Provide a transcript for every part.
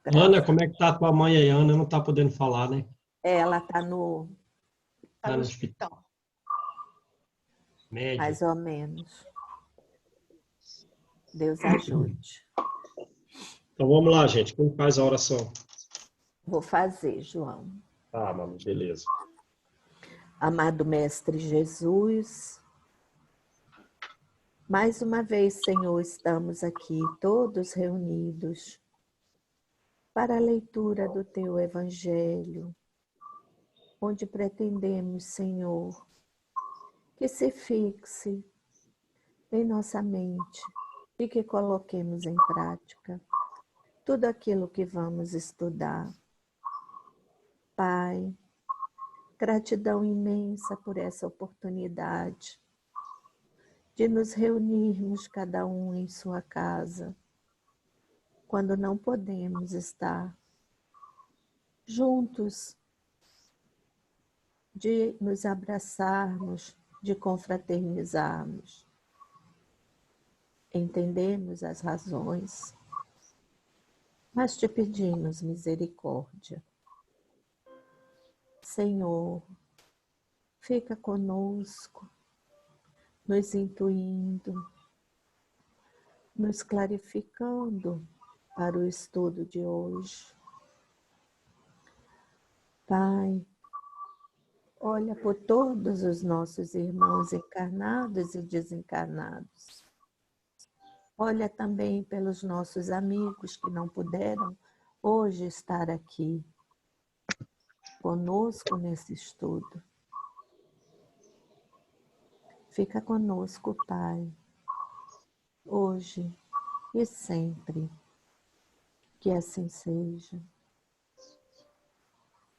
Ana, graças. como é que tá a tua mãe aí? Ana não tá podendo falar, né? Ela está no, Tá Tá no no hospital hospital. médio. mais ou menos. Deus ajude. Então vamos lá, gente. Quem faz a oração? Vou fazer, João. Tá, mano, beleza. Amado Mestre Jesus, mais uma vez, Senhor, estamos aqui todos reunidos para a leitura do Teu Evangelho, onde pretendemos, Senhor, que se fixe em nossa mente e que coloquemos em prática tudo aquilo que vamos estudar. Pai, gratidão imensa por essa oportunidade de nos reunirmos cada um em sua casa, quando não podemos estar juntos, de nos abraçarmos, de confraternizarmos. Entendemos as razões, mas te pedimos misericórdia. Senhor, fica conosco, nos intuindo, nos clarificando para o estudo de hoje. Pai, olha por todos os nossos irmãos encarnados e desencarnados. Olha também pelos nossos amigos que não puderam hoje estar aqui conosco nesse estudo. Fica conosco, Pai, hoje e sempre. Que assim seja.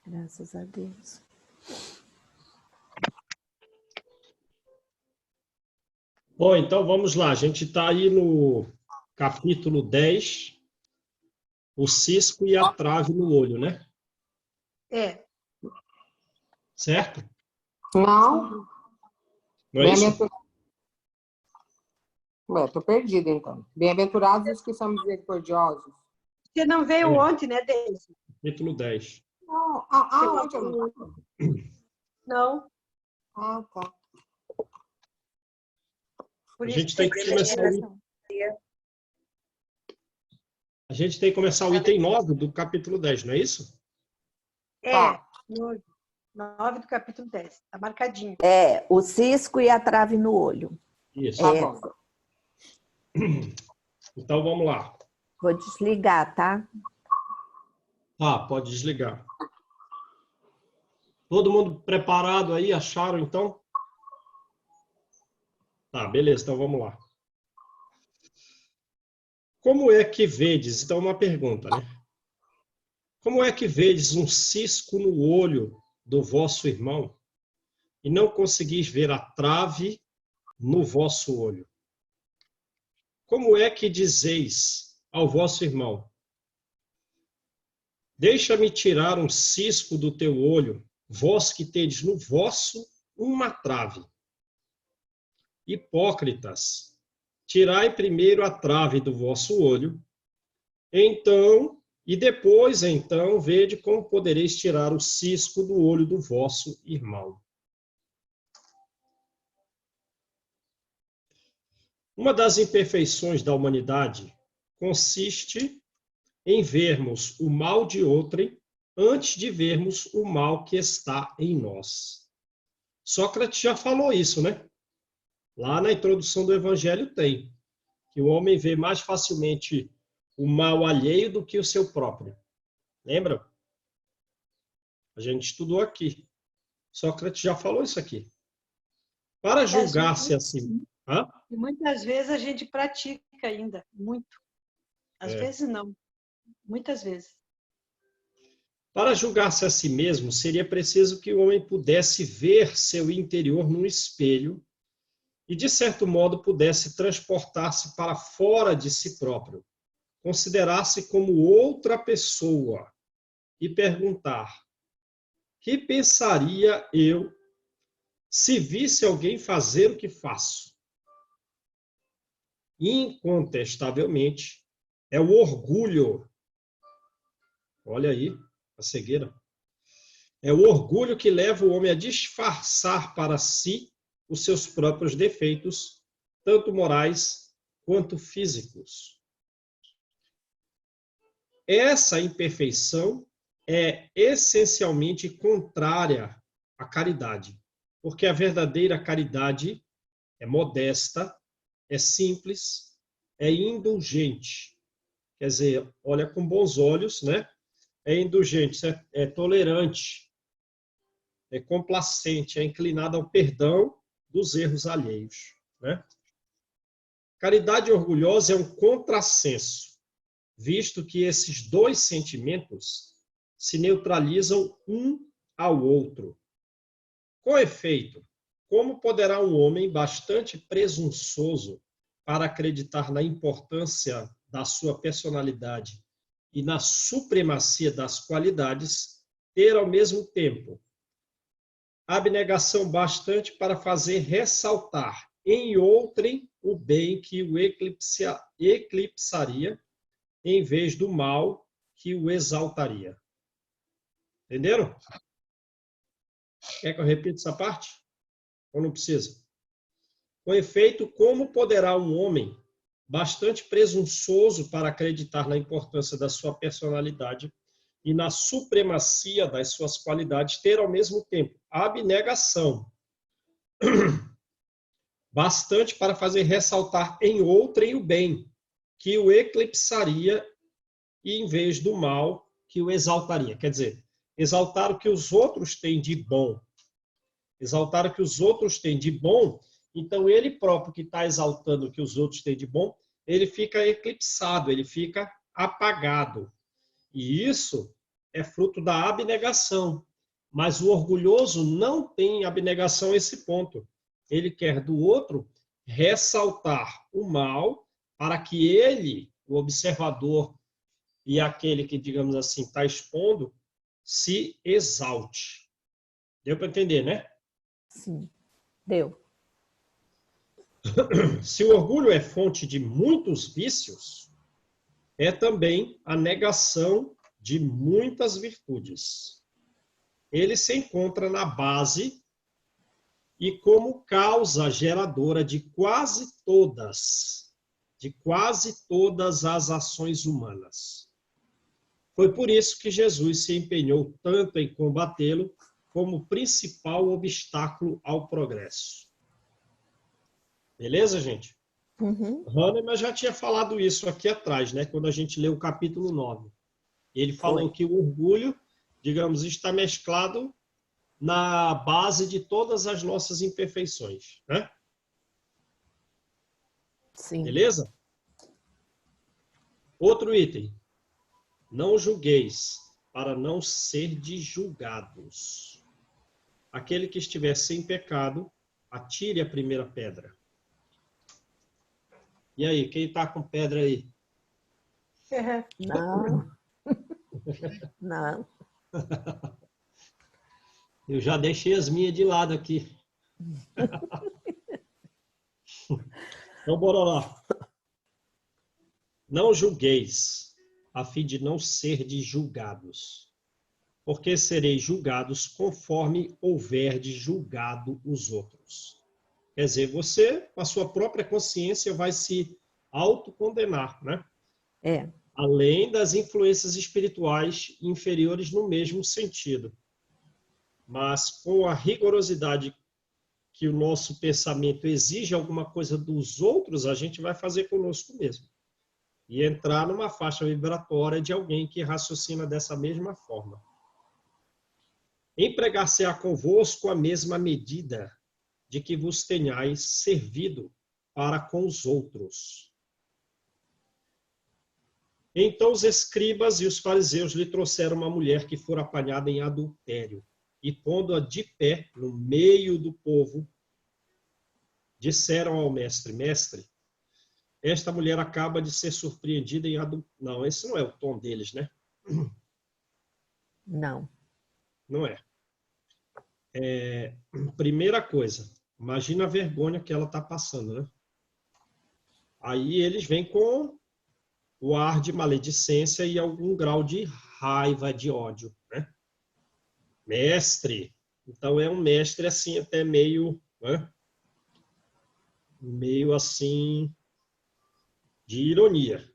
Graças a Deus. Bom, então vamos lá. A gente está aí no capítulo 10, o cisco e a trave no olho, né? É. Certo? Não. Não é isso? Ué, tô perdida, então. Bem-aventurados os que são misericordiosos. Você não veio ontem, né, Deise? Capítulo 10. Não. Ontem eu não estava. Não. Ah, tá. Por A isso gente tem que começar A gente tem que começar o item 9 do capítulo 10, não é isso? É, 9 do capítulo 10. Está marcadinho. É, o cisco e a trave no olho. Isso. Tá bom. Então vamos lá. Vou desligar, tá? Ah, pode desligar. Todo mundo preparado aí? Acharam, então? Tá, beleza. Então vamos lá. Como é que vedes? Então, uma pergunta, né? Como é que vedes um cisco no olho do vosso irmão e não conseguis ver a trave no vosso olho? Como é que dizeis ao vosso irmão: deixa-me tirar um cisco do teu olho, vós que tendes no vosso uma trave? Hipócritas, tirai primeiro a trave do vosso olho, depois vede como podereis tirar o cisco do olho do vosso irmão. Uma das imperfeições da humanidade consiste em vermos o mal de outrem antes de vermos o mal que está em nós. Sócrates já falou isso, né? Lá na introdução do Evangelho tem, que o homem vê mais facilmente o mal alheio do que o seu próprio. Lembra? A gente estudou aqui. Sócrates já falou isso aqui. Para julgar-se assim... Hã? E muitas vezes a gente pratica ainda, muito. Às vezes não, muitas vezes. Para julgar-se a si mesmo, seria preciso que o homem pudesse ver seu interior num espelho e, de certo modo, pudesse transportar-se para fora de si próprio, considerar-se como outra pessoa e perguntar: que pensaria eu se visse alguém fazer o que faço? Incontestavelmente, é o orgulho Olha aí, a cegueira. É o orgulho que leva o homem a disfarçar para si os seus próprios defeitos, tanto morais quanto físicos. Essa imperfeição é essencialmente contrária à caridade, porque a verdadeira caridade é modesta, é simples, é indulgente. Quer dizer, olha com bons olhos, né? É indulgente, é tolerante, é complacente, é inclinada ao perdão dos erros alheios, né? Caridade orgulhosa é um contrassenso, visto que esses dois sentimentos se neutralizam um ao outro. Com efeito, como poderá um homem bastante presunçoso para acreditar na importância da sua personalidade e na supremacia das qualidades, ter ao mesmo tempo abnegação bastante para fazer ressaltar em outrem o bem que o eclipsaria, em vez do mal que o exaltaria? Entenderam? Quer que eu repita essa parte? Ou não precisa? Com efeito, como poderá um homem bastante presunçoso para acreditar na importância da sua personalidade e na supremacia das suas qualidades, ter ao mesmo tempo abnegação bastante para fazer ressaltar em outrem o bem que o eclipsaria e em vez do mal que o exaltaria? Quer dizer, exaltar o que os outros têm de bom. Exaltar o que os outros têm de bom, então ele próprio que está exaltando o que os outros têm de bom, ele fica eclipsado, ele fica apagado. E isso é fruto da abnegação. Mas o orgulhoso não tem abnegação a esse ponto. Ele quer do outro ressaltar o mal para que ele, o observador e aquele que, digamos assim, está expondo, se exalte. Deu para entender, né? Sim, deu. Se o orgulho é fonte de muitos vícios, é também a negação de muitas virtudes. Ele se encontra na base e como causa geradora de quase todas as ações humanas. Foi por isso que Jesus se empenhou tanto em combatê-lo como principal obstáculo ao progresso. Beleza, gente? Uhum. Hahnemann já tinha falado isso aqui atrás, né? Quando a gente leu o capítulo 9. Ele falou que o orgulho, digamos, está mesclado na base de todas as nossas imperfeições, né? Sim. Beleza? Outro item. Não julgueis, para não ser de julgados. Aquele que estiver sem pecado, atire a primeira pedra. E aí, quem está com pedra aí? Não. Não. Eu já deixei as minhas de lado aqui. Então, bora lá. Não julgueis, a fim de não ser de julgados, porque sereis julgados conforme houverdes julgado os outros. Quer dizer, você, com a sua própria consciência, vai se autocondenar, né? É. Além das influências espirituais inferiores no mesmo sentido. Mas com a rigorosidade que o nosso pensamento exige alguma coisa dos outros, a gente vai fazer conosco mesmo. E entrar numa faixa vibratória de alguém que raciocina dessa mesma forma. Empregar-se-á convosco a mesma medida de que vos tenhais servido para com os outros. Então os escribas e os fariseus lhe trouxeram uma mulher que fora apanhada em adultério, e pondo-a de pé no meio do povo, disseram ao mestre: Mestre, esta mulher acaba de ser surpreendida em adultério. Não, esse não é o tom deles, né? Não. Não é. Primeira coisa, imagina a vergonha que ela está passando, né? Aí eles vêm com o ar de maledicência e algum grau de raiva, de ódio, né? Mestre. Então, é um mestre, assim, até meio, né? Meio, assim, de ironia.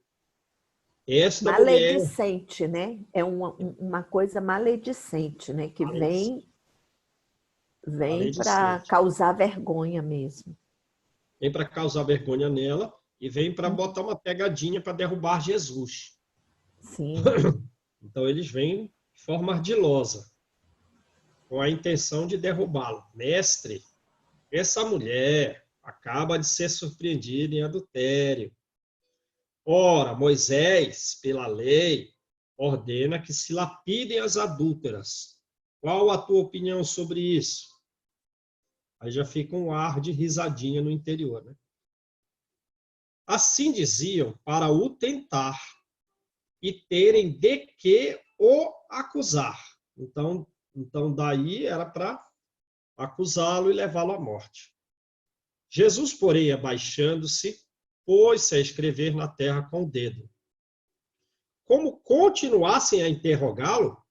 Esta mulher... Maledicente, né? É uma coisa maledicente, né? Que vem para Maledicente. causar vergonha mesmo. Vem para causar vergonha nela e vem para botar uma pegadinha para derrubar Jesus. Sim. Então, eles vêm de forma ardilosa, com a intenção de derrubá-lo. Mestre, essa mulher acaba de ser surpreendida em adultério. Ora, Moisés, pela lei, ordena que se lapidem as adúlteras. Qual a tua opinião sobre isso? Aí já fica um ar de risadinha no interior, né? Assim diziam para o tentar e terem de que o acusar. Então daí era para acusá-lo e levá-lo à morte. Jesus, porém, abaixando-se, pôs-se a escrever na terra com o dedo. Como continuassem a interrogá-lo,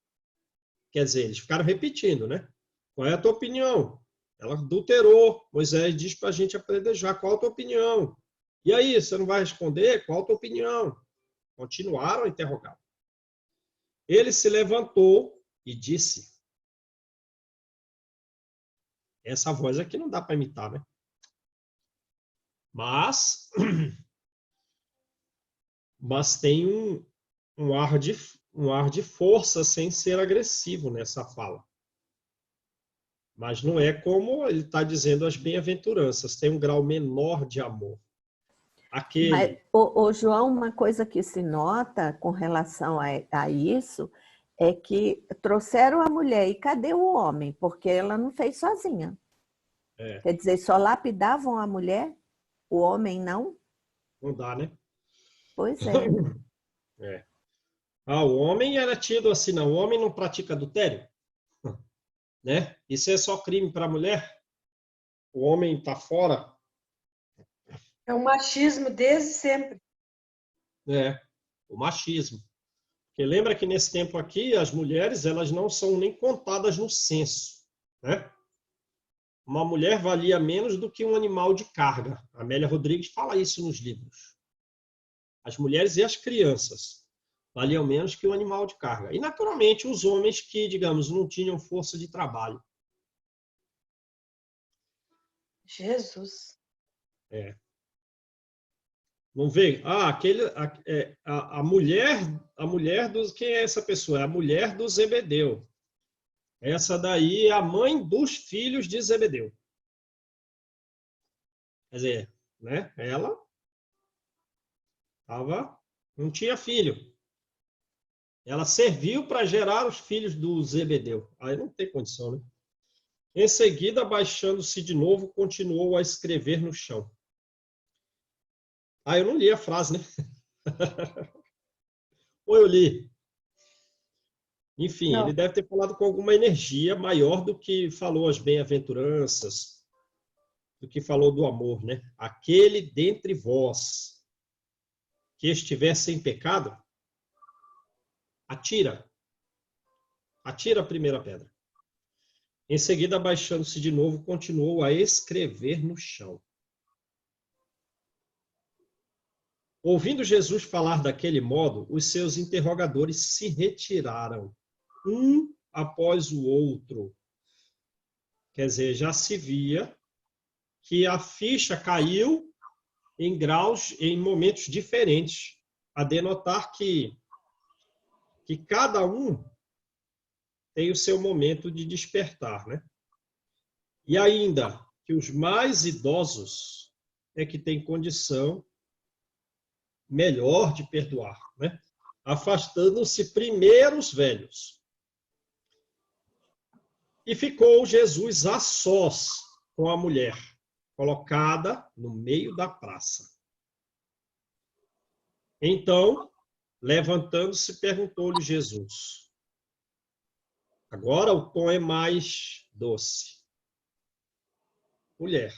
quer dizer, eles ficaram repetindo, né? Qual é a tua opinião? Ela adulterou. Moisés diz para a gente apedrejar. Qual a tua opinião? E aí, você não vai responder? Qual a tua opinião? Continuaram a interrogá-lo. Ele se levantou e disse. Essa voz aqui não dá para imitar, né? Mas tem um ar de força sem ser agressivo nessa fala. Mas não é como ele está dizendo as bem-aventuranças, tem um grau menor de amor. Mas, ô, João, uma coisa que se nota com relação a isso é que trouxeram a mulher e cadê o homem? Porque ela não fez sozinha. É. Quer dizer, só lapidavam a mulher, o homem não? Não dá, né? Pois é. É. O homem era tido assim, não, o homem não pratica adultério, né? Isso é só crime para a mulher? O homem está fora? É um machismo desde sempre. É, o machismo. Porque lembra que nesse tempo aqui, as mulheres elas não são nem contadas no censo, né? Uma mulher valia menos do que um animal de carga. A Amélia Rodrigues fala isso nos livros. As mulheres e as crianças valiam menos que um animal de carga. E, naturalmente, os homens que, digamos, não tinham força de trabalho. Jesus. É. Não vê? A mulher dos... Quem é essa pessoa? É a mulher do Zebedeu. Essa daí é a mãe dos filhos de Zebedeu. Quer dizer, né? Ela não tinha filho. Ela serviu para gerar os filhos do Zebedeu. Aí não tem condição, né? Em seguida, abaixando-se de novo, continuou a escrever no chão. Eu não li a frase, né? Ou eu li? Enfim, Não. ele deve ter falado com alguma energia maior do que falou as bem-aventuranças, do que falou do amor, né? Aquele dentre vós que estiver sem pecado, atira a primeira pedra. Em seguida, abaixando-se de novo, continuou a escrever no chão. Ouvindo Jesus falar daquele modo, os seus interrogadores se retiraram, um após o outro. Quer dizer, já se via que a ficha caiu em graus, em momentos diferentes, a denotar que cada um tem o seu momento de despertar, né? E ainda que os mais idosos é que têm condição melhor de perdoar, né? Afastando-se primeiro os velhos. E ficou Jesus a sós com a mulher, colocada no meio da praça. Então, levantando-se, perguntou-lhe Jesus. Agora o tom é mais doce. Mulher,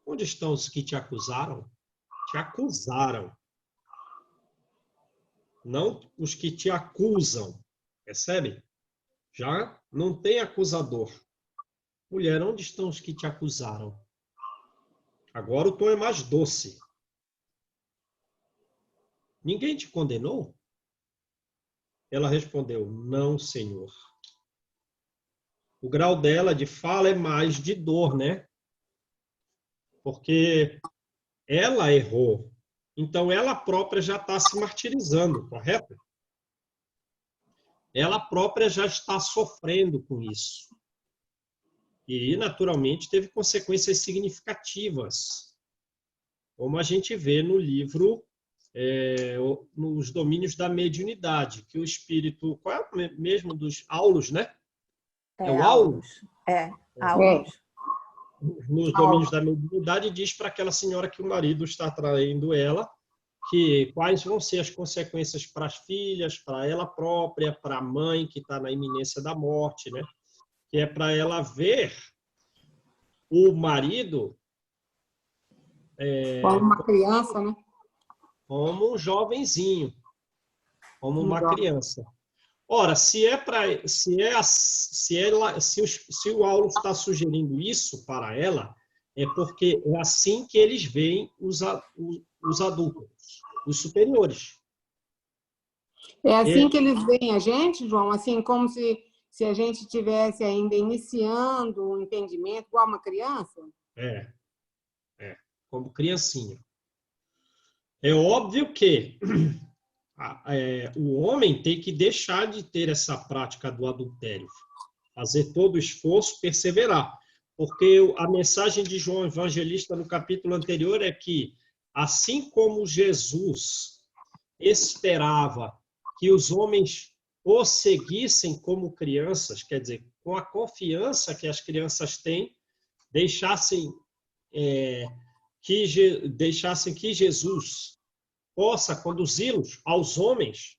onde estão os que te acusaram? Te acusaram. não os que te acusam. Percebe? Já não tem acusador. Mulher, onde estão os que te acusaram? Agora o tom é mais doce. Ninguém te condenou? Ela respondeu, não, Senhor. O grau dela de fala é mais de dor, né? Porque ela errou. Então, ela própria já está se martirizando, correto? Ela própria já está sofrendo com isso. E, naturalmente, teve consequências significativas, como a gente vê no livro, nos domínios da mediunidade, que o espírito, qual é o mesmo dos Aulos, né? É o Aulo? Aulos. Nos domínios da mediunidade, diz para aquela senhora que o marido está traindo ela, que quais vão ser as consequências para as filhas, para ela própria, para a mãe que está na iminência da morte, né? Que é para ela ver o marido Como uma criança, né? como um jovenzinho, como uma criança. Ora, se o Aulo está sugerindo isso para ela, é porque é assim que eles veem os adultos, os superiores. É assim que eles veem a gente, João? Assim, como se a gente estivesse ainda iniciando um entendimento, igual uma criança? Como criancinha. É óbvio que o homem tem que deixar de ter essa prática do adultério, fazer todo o esforço, perseverar. Porque a mensagem de João Evangelista no capítulo anterior é que, assim como Jesus esperava que os homens o seguissem como crianças, quer dizer, com a confiança que as crianças têm, deixassem que Jesus possa conduzi-los aos homens,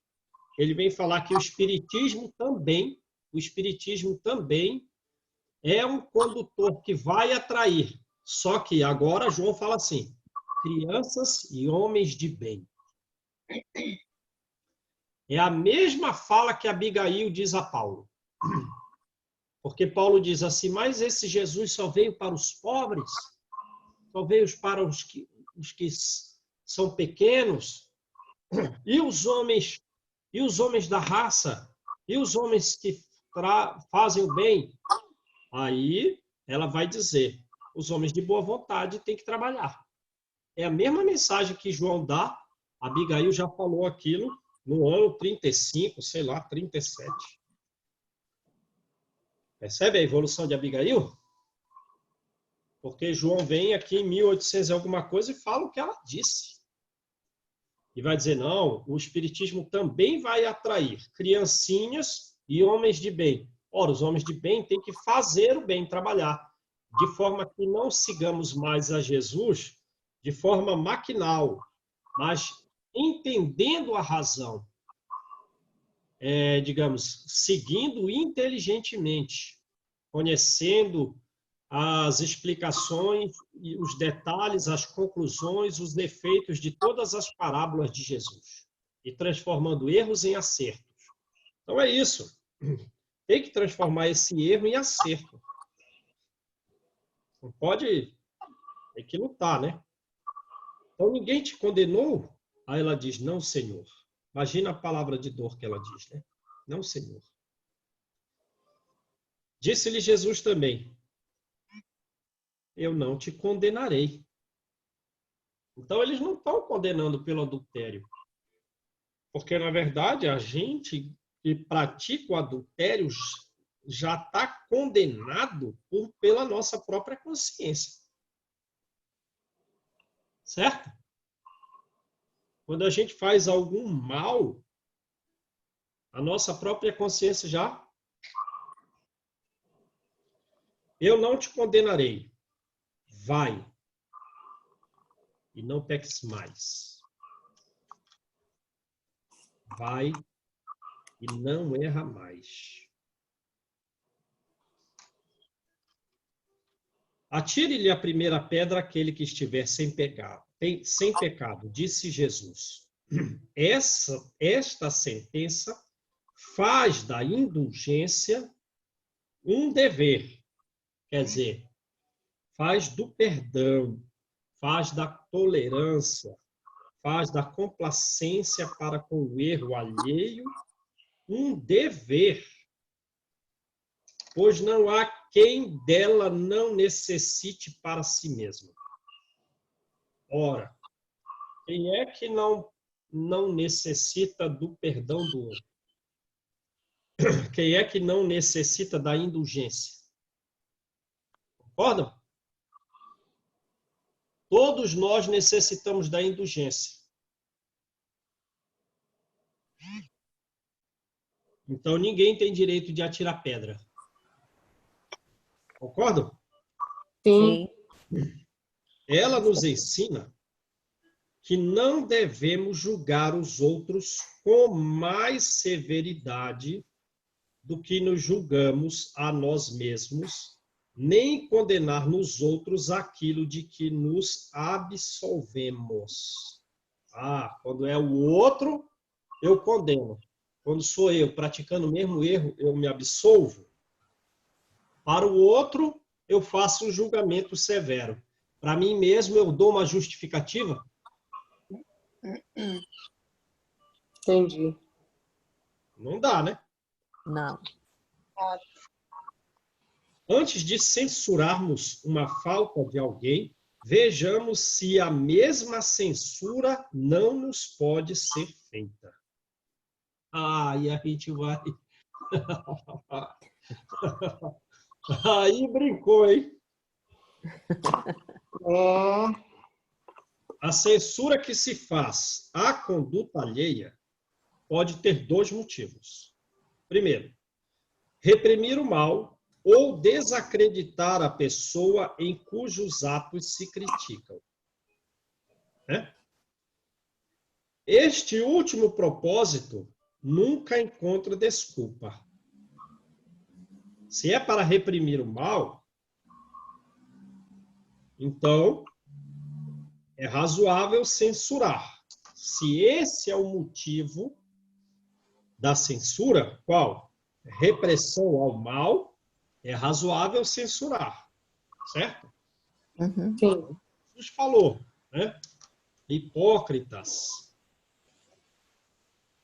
ele vem falar que o espiritismo também é um condutor que vai atrair. Só que agora João fala assim, crianças e homens de bem. É a mesma fala que Abigail diz a Paulo. Porque Paulo diz assim, mas esse Jesus só veio para os pobres? Só veio para os que são pequenos? E os homens da raça? E os homens que fazem o bem? Aí ela vai dizer, os homens de boa vontade têm que trabalhar. É a mesma mensagem que João dá, Abigail já falou aquilo no ano 35, sei lá, 37. Percebe a evolução de Abigail? Porque João vem aqui em 1800 e alguma coisa e fala o que ela disse. E vai dizer, não, o espiritismo também vai atrair criancinhas e homens de bem. Ora, os homens de bem têm que fazer o bem, trabalhar, de forma que não sigamos mais a Jesus de forma maquinal, mas entendendo a razão, digamos, seguindo inteligentemente, conhecendo as explicações, os detalhes, as conclusões, os defeitos de todas as parábolas de Jesus e transformando erros em acertos. Então é isso. Tem que transformar esse erro em acerto. Não pode... Tem que lutar, né? Então ninguém te condenou? Aí ela diz, não, Senhor. Imagina a palavra de dor que ela diz, né? Não, Senhor. Disse-lhe Jesus também, eu não te condenarei. Então, eles não estão condenando pelo adultério. Porque, na verdade, a gente que pratica o adultério já está condenado pela nossa própria consciência. Certo? Quando a gente faz algum mal, a nossa própria consciência já... Eu não te condenarei. Vai. E não peques mais. Vai e não erra mais. Atire-lhe a primeira pedra aquele que estiver sem pecado, disse Jesus. esta sentença faz da indulgência um dever, quer dizer, faz do perdão, faz da tolerância, faz da complacência para com o erro alheio um dever, pois não há quem dela não necessite para si mesmo. Ora, quem é que não necessita do perdão do outro? Quem é que não necessita da indulgência? Concordam? Todos nós necessitamos da indulgência. Então, ninguém tem direito de atirar pedra. Concordam? Sim. Ela nos ensina que não devemos julgar os outros com mais severidade do que nos julgamos a nós mesmos, nem condenar nos outros aquilo de que nos absolvemos. Quando é o outro, eu condeno. Quando sou eu praticando o mesmo erro, eu me absolvo. Para o outro, eu faço um julgamento severo. Para mim mesmo, eu dou uma justificativa. Entendi. Não dá, né? Não. Antes de censurarmos uma falta de alguém, vejamos se a mesma censura não nos pode ser feita. E a gente vai... Aí brincou, hein? A censura que se faz à conduta alheia pode ter dois motivos. Primeiro, reprimir o mal ou desacreditar a pessoa em cujos atos se criticam. Este último propósito nunca encontra desculpa. Se é para reprimir o mal, então é razoável censurar. Se esse é o motivo da censura, qual? Repressão ao mal, é razoável censurar, certo? Uhum. Sim. Jesus falou, né? Hipócritas.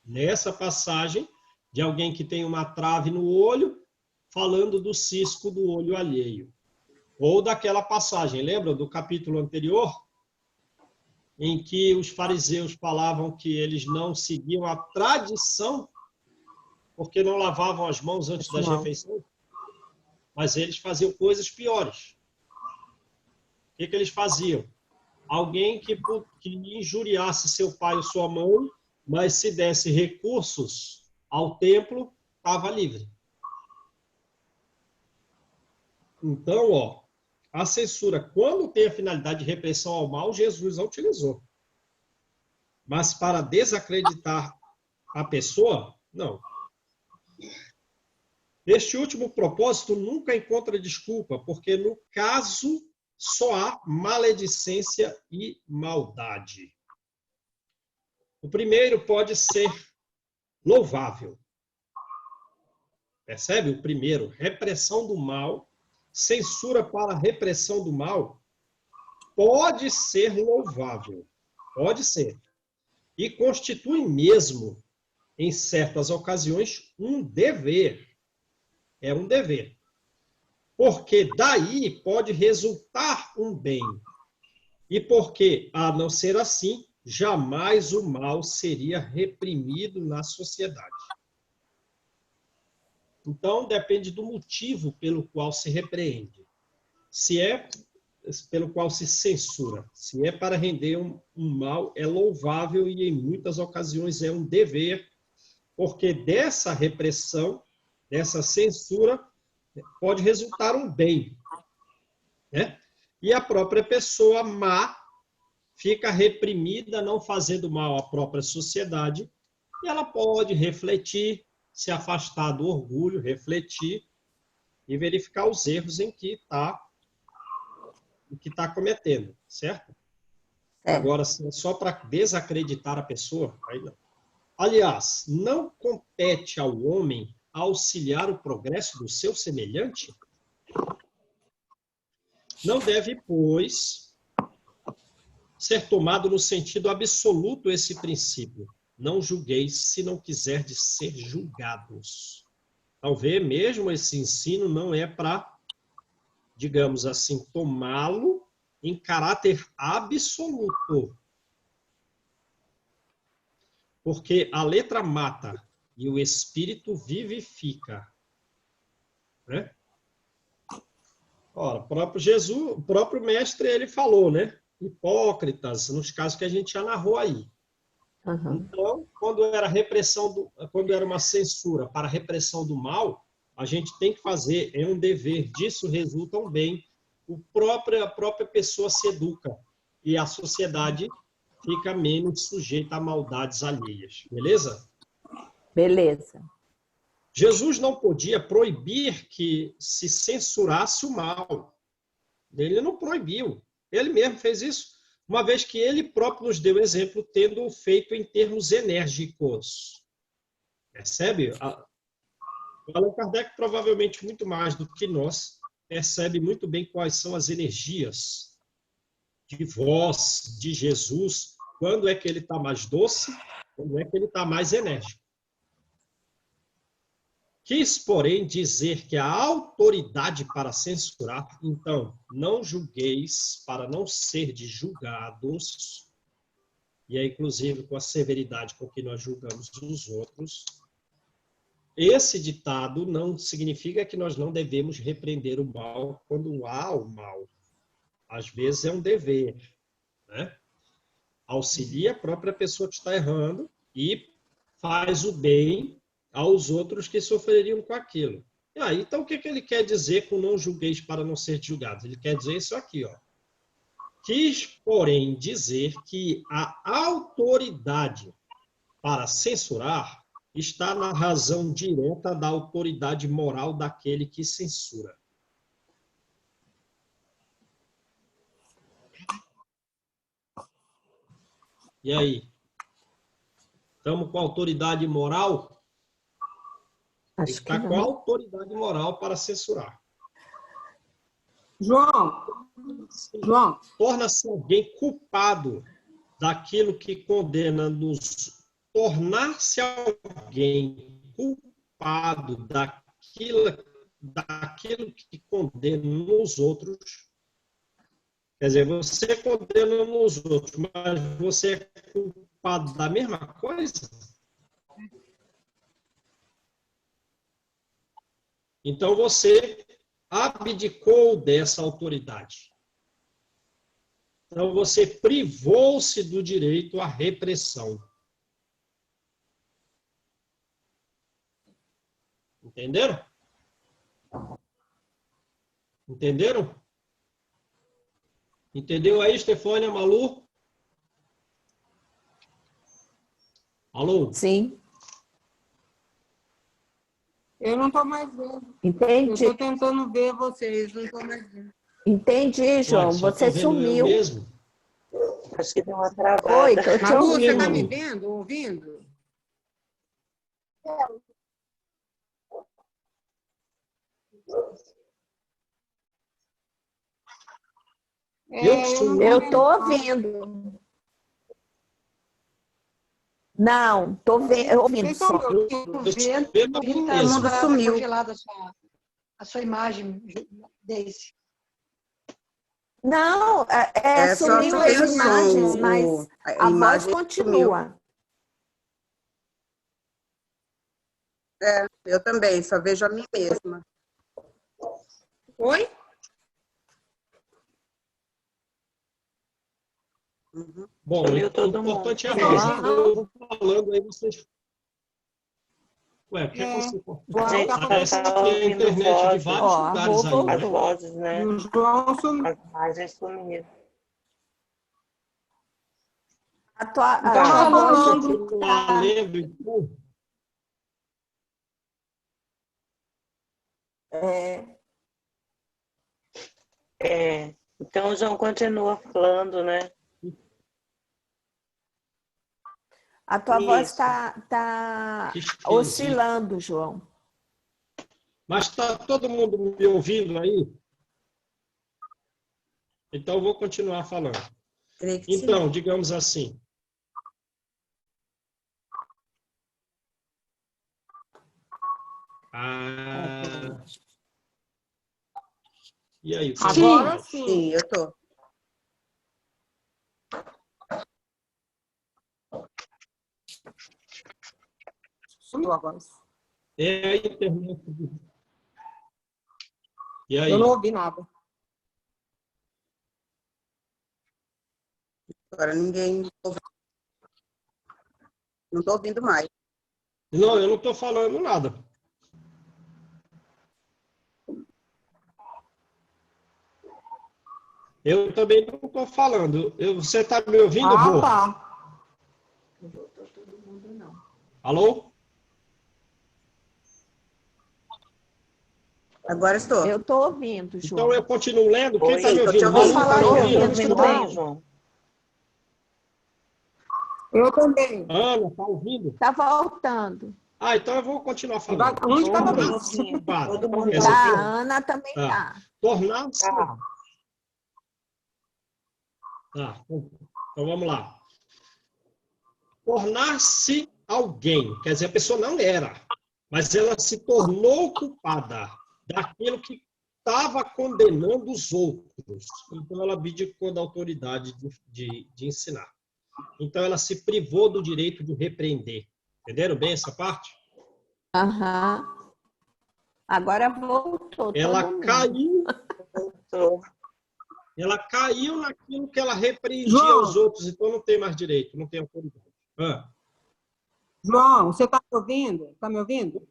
Nessa passagem de alguém que tem uma trave no olho, falando do cisco do olho alheio. Ou daquela passagem, lembra do capítulo anterior? Em que os fariseus falavam que eles não seguiam a tradição porque não lavavam as mãos antes das refeições, mas eles faziam coisas piores. O que eles faziam? Alguém que injuriasse seu pai ou sua mãe, mas se desse recursos ao templo, estava livre. Então, a censura, quando tem a finalidade de repressão ao mal, Jesus a utilizou. Mas para desacreditar a pessoa, não. Este último propósito nunca encontra desculpa, porque no caso só há maledicência e maldade. O primeiro pode ser louvável. Percebe? O primeiro, repressão do mal, censura para repressão do mal, pode ser louvável. Pode ser. E constitui mesmo, em certas ocasiões, um dever. É um dever. Porque daí pode resultar um bem. E porque, a não ser assim, jamais o mal seria reprimido na sociedade. Então, depende do motivo pelo qual se repreende. Se é pelo qual se censura. Se é para render um mal, é louvável e, em muitas ocasiões, é um dever, porque dessa repressão, dessa censura, pode resultar um bem. Né? E a própria pessoa má fica reprimida, não fazendo mal à própria sociedade, e ela pode refletir, se afastar do orgulho, refletir e verificar os erros em que está cometendo, certo? Agora, se é só para desacreditar a pessoa, aí não. Aliás, não compete ao homem auxiliar o progresso do seu semelhante? Não deve, pois, ser tomado no sentido absoluto esse princípio. Não julgueis se não quiserdes ser julgados. Talvez mesmo esse ensino não é para, digamos assim, tomá-lo em caráter absoluto. Porque a letra mata e o espírito vivifica. Né? Ora, o próprio Jesus, o próprio mestre, ele falou, né? Hipócritas, nos casos que a gente já narrou aí. Uhum. Então, quando era uma censura para a repressão do mal, a gente tem que fazer, é um dever, disso resulta um bem. A própria pessoa se educa e a sociedade fica menos sujeita a maldades alheias. Beleza? Beleza. Jesus não podia proibir que se censurasse o mal. Ele não proibiu. Ele mesmo fez isso, uma vez que ele próprio nos deu exemplo, tendo feito em termos enérgicos. Percebe? O Allan Kardec, provavelmente muito mais do que nós, percebe muito bem quais são as energias de voz de Jesus, quando é que ele está mais doce, quando é que ele está mais enérgico. Quis, porém, dizer que a autoridade para censurar, então, não julgueis para não serdes julgados, e é inclusive com a severidade com que nós julgamos os outros. Esse ditado não significa que nós não devemos repreender o mal quando há o mal. Às vezes é um dever, né? Auxilia a própria pessoa que está errando e faz o bem aos outros que sofreriam com aquilo. Então, o que ele quer dizer com não julgueis para não ser julgados? Ele quer dizer isso aqui, ó. Quis, porém, dizer que a autoridade para censurar está na razão direta da autoridade moral daquele que censura. E aí? Estamos com autoridade moral? Tem que Acho que estar com a não. autoridade moral para censurar. João, Torna-se alguém culpado daquilo que condena-nos, tornar-se alguém culpado daquilo que condena nos outros. Quer dizer, você condena nos outros, mas você é culpado da mesma coisa? Então você abdicou dessa autoridade. Então você privou-se do direito à repressão. Entenderam? Entenderam? Entendeu aí, Stefânia, Malu? Alô? Sim, eu não estou mais vendo. Eu entendi. estou tentando ver vocês, não estou mais vendo. Entendi, João. Ué, só Você tô vendo eu sumiu. mesmo? Acho que deu uma travada. Oi, tô te Malu, você está ouvindo. me vendo, ouvindo? Eu tô ouvindo. Não, tô ouvindo Vocês estão só. me ouvindo? Vendo, a mim tá mesmo. sumiu. Congelada a sua imagem, Daisy. Não, Só sumiu tem as o imagens, som, mas a a voz imagem continua. Eu também, só vejo a mim mesma. Oi? Uhum. Bom, Sumiu o todo importante é a mundo. voz. Eu vou falando aí, vocês... Ué, o que É. você... A gente Parece tá que é a ouvindo internet de vozes. vários Ó, a lugares Rô aí, As né? vozes, né? E o João sumiu. As imagens sumiram. Então, A vai tua voz falando. aqui Continuar tá... lendo, então. Então, o João continua falando, né? A tua voz Isso. está Que esquisito. oscilando, João. Mas está todo mundo me ouvindo aí? Então, eu vou continuar falando. Creio que sim. Então, digamos assim. E aí? Agora sim. Sim, eu tô. Sumiu agora. É a internet. E aí? Eu não ouvi nada. Agora ninguém ouve. Não estou ouvindo mais. Não, eu não estou falando nada. Eu também não estou falando. Você está me ouvindo, Rô? Tá. Não voltou todo mundo, não. Alô? Agora estou. Eu estou ouvindo, João. Então eu continuo lendo. Quem está Oi, me tô te ouvindo? ouvindo. Malu, tá me Eu ouvindo? tô ouvindo bem, João. Eu também. Ana, está ouvindo? Está voltando. Ah, então eu vou continuar falando. Um de cada vez. Desculpado. Todo mundo Quer dizer, tá. A Ana também tá. tá. Tornar-se... Tá, então vamos lá. Tornar-se alguém, quer dizer, a pessoa não era, mas ela se tornou culpada daquilo que estava condenando os outros. Então ela abdicou da autoridade de ensinar. Então ela se privou do direito de repreender. Entenderam bem essa parte? Aham. Agora voltou Ela todo mundo. caiu. Ela caiu naquilo que ela repreendia João. aos outros, então não tem mais direito, não tem autoridade. João, você está me ouvindo? Está me ouvindo?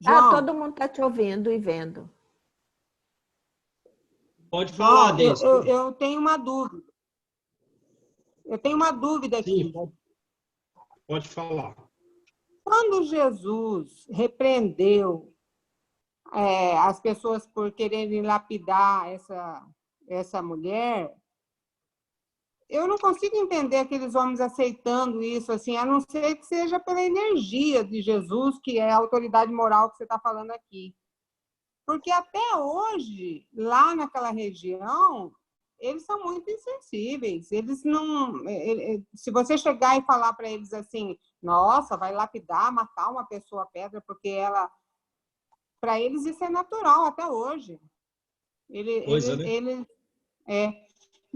João, Todo mundo está te ouvindo e vendo. Pode falar, João, Deise. eu tenho uma dúvida. Eu tenho uma dúvida aqui. Sim, pode falar. Quando Jesus repreendeu as pessoas por quererem lapidar essa mulher, eu não consigo entender aqueles homens aceitando isso, assim, a não ser que seja pela energia de Jesus, que é a autoridade moral que você está falando aqui. Porque até hoje, lá naquela região, eles são muito insensíveis. Eles não... Se você chegar e falar para eles assim, nossa, vai lapidar, matar uma pessoa a pedra, porque ela... Para eles isso é natural até hoje.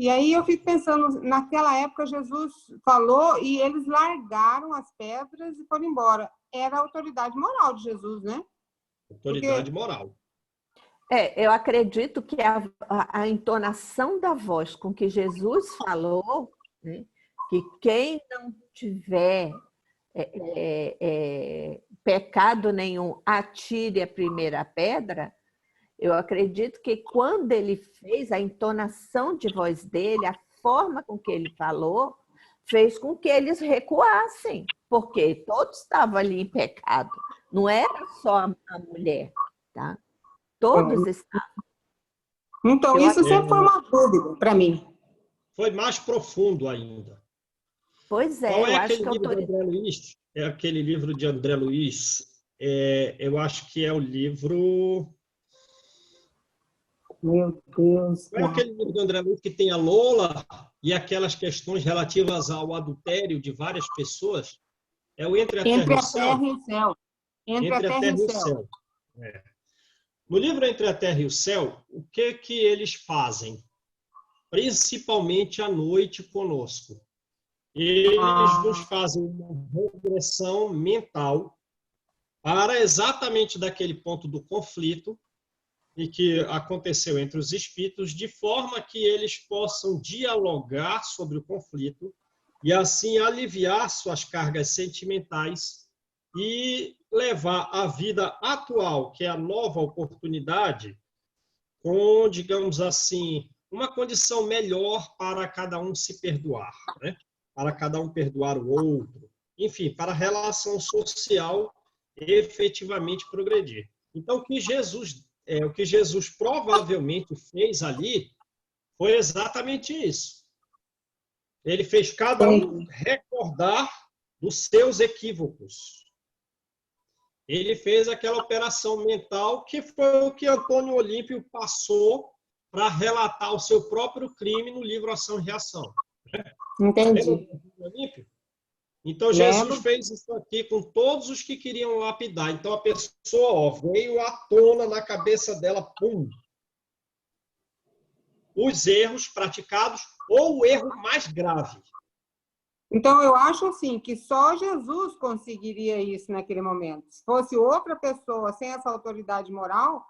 E aí eu fico pensando, naquela época Jesus falou e eles largaram as pedras e foram embora. Era a autoridade moral de Jesus, né? Autoridade moral. Eu acredito que a entonação da voz com que Jesus falou, né, que quem não tiver pecado nenhum, atire a primeira pedra. Eu acredito que quando ele fez a entonação de voz dele, a forma com que ele falou, fez com que eles recuassem, porque todos estavam ali em pecado. Não era só a mulher, tá? Todos estavam. Então, isso sempre foi uma dúvida para mim. Foi mais profundo ainda. Pois é, Qual é eu aquele acho que livro de André Luiz? É aquele livro de André Luiz. Eu acho que é o livro... Meu Deus. Qual é aquele livro do André Luiz que tem a Lola e aquelas questões relativas ao adultério de várias pessoas? É o Entre a Terra e o Céu? Entre a Terra e o Céu. No livro Entre a Terra e o Céu, o que eles fazem? Principalmente à noite conosco. Eles nos fazem uma regressão mental para exatamente daquele ponto do conflito e que aconteceu entre os espíritos, de forma que eles possam dialogar sobre o conflito e assim aliviar suas cargas sentimentais e levar a vida atual, que é a nova oportunidade, com, digamos assim, uma condição melhor para cada um se perdoar, né? Para cada um perdoar o outro, enfim, para a relação social efetivamente progredir. Então, o que Jesus provavelmente fez ali foi exatamente isso. Ele fez cada um recordar dos seus equívocos. Ele fez aquela operação mental que foi o que Antônio Olímpio passou para relatar o seu próprio crime no livro Ação e Reação. Entendi. Lembra do Olímpio? Então, Jesus Lembro. fez isso aqui com todos os que queriam lapidar. Então, a pessoa veio à tona na cabeça dela, pum, os erros praticados ou o erro mais grave. Então, eu acho assim, que só Jesus conseguiria isso naquele momento. Se fosse outra pessoa sem essa autoridade moral,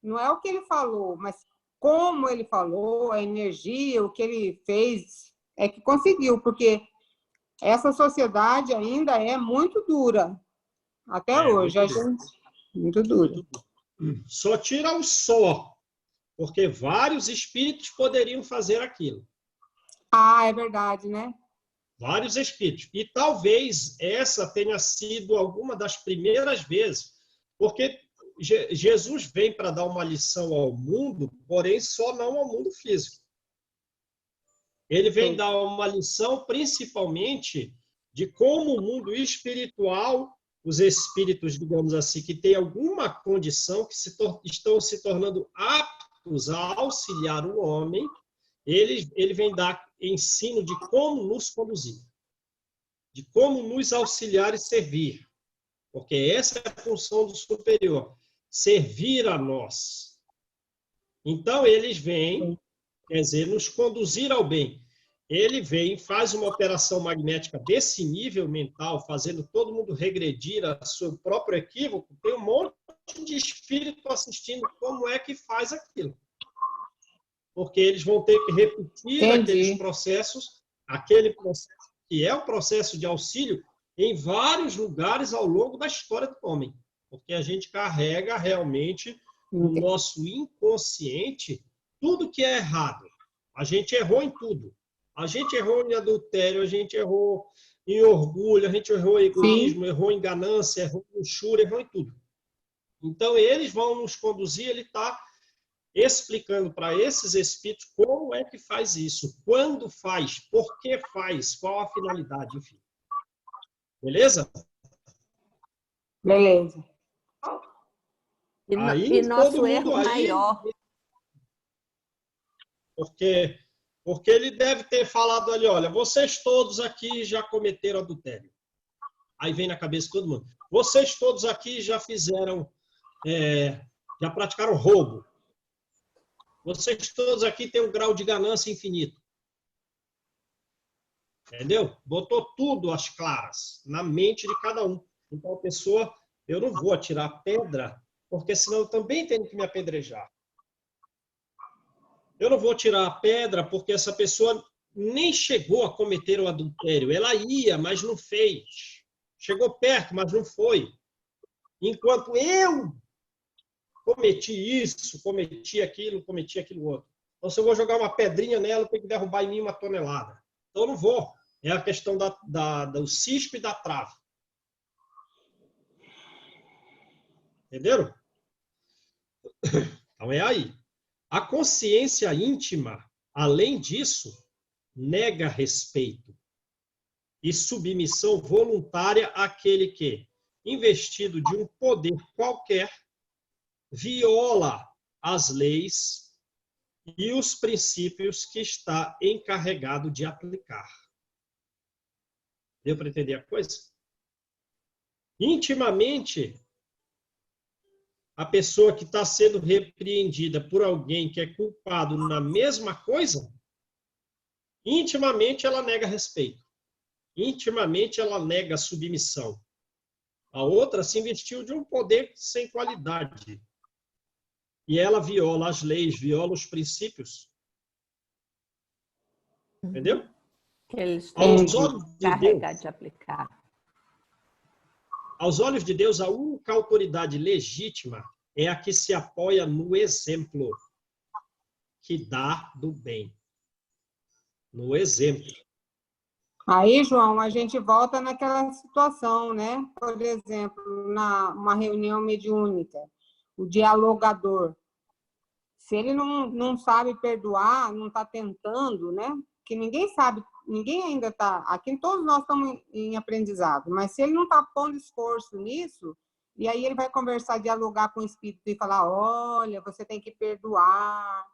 não é o que ele falou, mas como ele falou, a energia, o que ele fez, é que conseguiu, porque essa sociedade ainda é muito dura. Até hoje, a gente... Muito dura. Só tira o só, porque vários espíritos poderiam fazer aquilo. Ah, é verdade, né? Vários espíritos. E talvez essa tenha sido alguma das primeiras vezes, porque Jesus vem para dar uma lição ao mundo, porém só não ao mundo físico. Ele vem dar uma lição principalmente de como o mundo espiritual, os espíritos, digamos assim, que têm alguma condição, que estão se tornando aptos a auxiliar o homem, ele vem dar ensino de como nos conduzir, de como nos auxiliar e servir. Porque essa é a função do superior, servir a nós. Então, eles vêm, quer dizer, nos conduzir ao bem. Ele vem, faz uma operação magnética desse nível mental, fazendo todo mundo regredir a seu próprio equívoco. Tem um monte de espírito assistindo como é que faz aquilo. Porque eles vão ter que repetir aqueles processos, aquele processo que é o processo de auxílio, em vários lugares ao longo da história do homem. Porque a gente carrega realmente no nosso inconsciente tudo que é errado. A gente errou em tudo. A gente errou em adultério, a gente errou em orgulho, a gente errou em egoísmo, errou em ganância, errou em luxúria, errou em tudo. Então, eles vão nos conduzir, ele está explicando para esses espíritos como é que faz isso, quando faz, por que faz, qual a finalidade, enfim. Beleza? Beleza. E nosso erro maior. Porque ele deve ter falado ali, olha, vocês todos aqui já cometeram adultério. Aí vem na cabeça de todo mundo. Vocês todos aqui já fizeram, já praticaram roubo. Vocês todos aqui têm um grau de ganância infinito. Entendeu? Botou tudo às claras, na mente de cada um. Então, a pessoa, eu não vou atirar pedra, porque senão eu também tenho que me apedrejar. Eu não vou tirar a pedra porque essa pessoa nem chegou a cometer o adultério. Ela ia, mas não fez. Chegou perto, mas não foi. Enquanto eu cometi isso, cometi aquilo outro. Então, se eu vou jogar uma pedrinha nela, eu tenho que derrubar em mim 1 tonelada. Então, eu não vou. É a questão do cisco e da trave. Entenderam? Então, é aí. A consciência íntima, além disso, nega respeito e submissão voluntária àquele que, investido de um poder qualquer, viola as leis e os princípios que está encarregado de aplicar. Deu para entender a coisa? Intimamente, a pessoa que está sendo repreendida por alguém que é culpado na mesma coisa, intimamente ela nega respeito. Intimamente ela nega submissão. A outra se investiu de um poder sem qualidade. E ela viola as leis, viola os princípios. Entendeu? Que eles Aos têm olhos que de carregar Deus, de aplicar. aos olhos de Deus, a única autoridade legítima é a que se apoia no exemplo que dá do bem. No exemplo. Aí, João, a gente volta naquela situação, né? Por exemplo, uma reunião mediúnica, o dialogador. Se ele não sabe perdoar, não está tentando, né? Que ninguém sabe ninguém ainda está... Aqui todos nós estamos em aprendizado, mas se ele não está pondo esforço nisso, e aí ele vai conversar, dialogar com o Espírito e falar, olha, você tem que perdoar.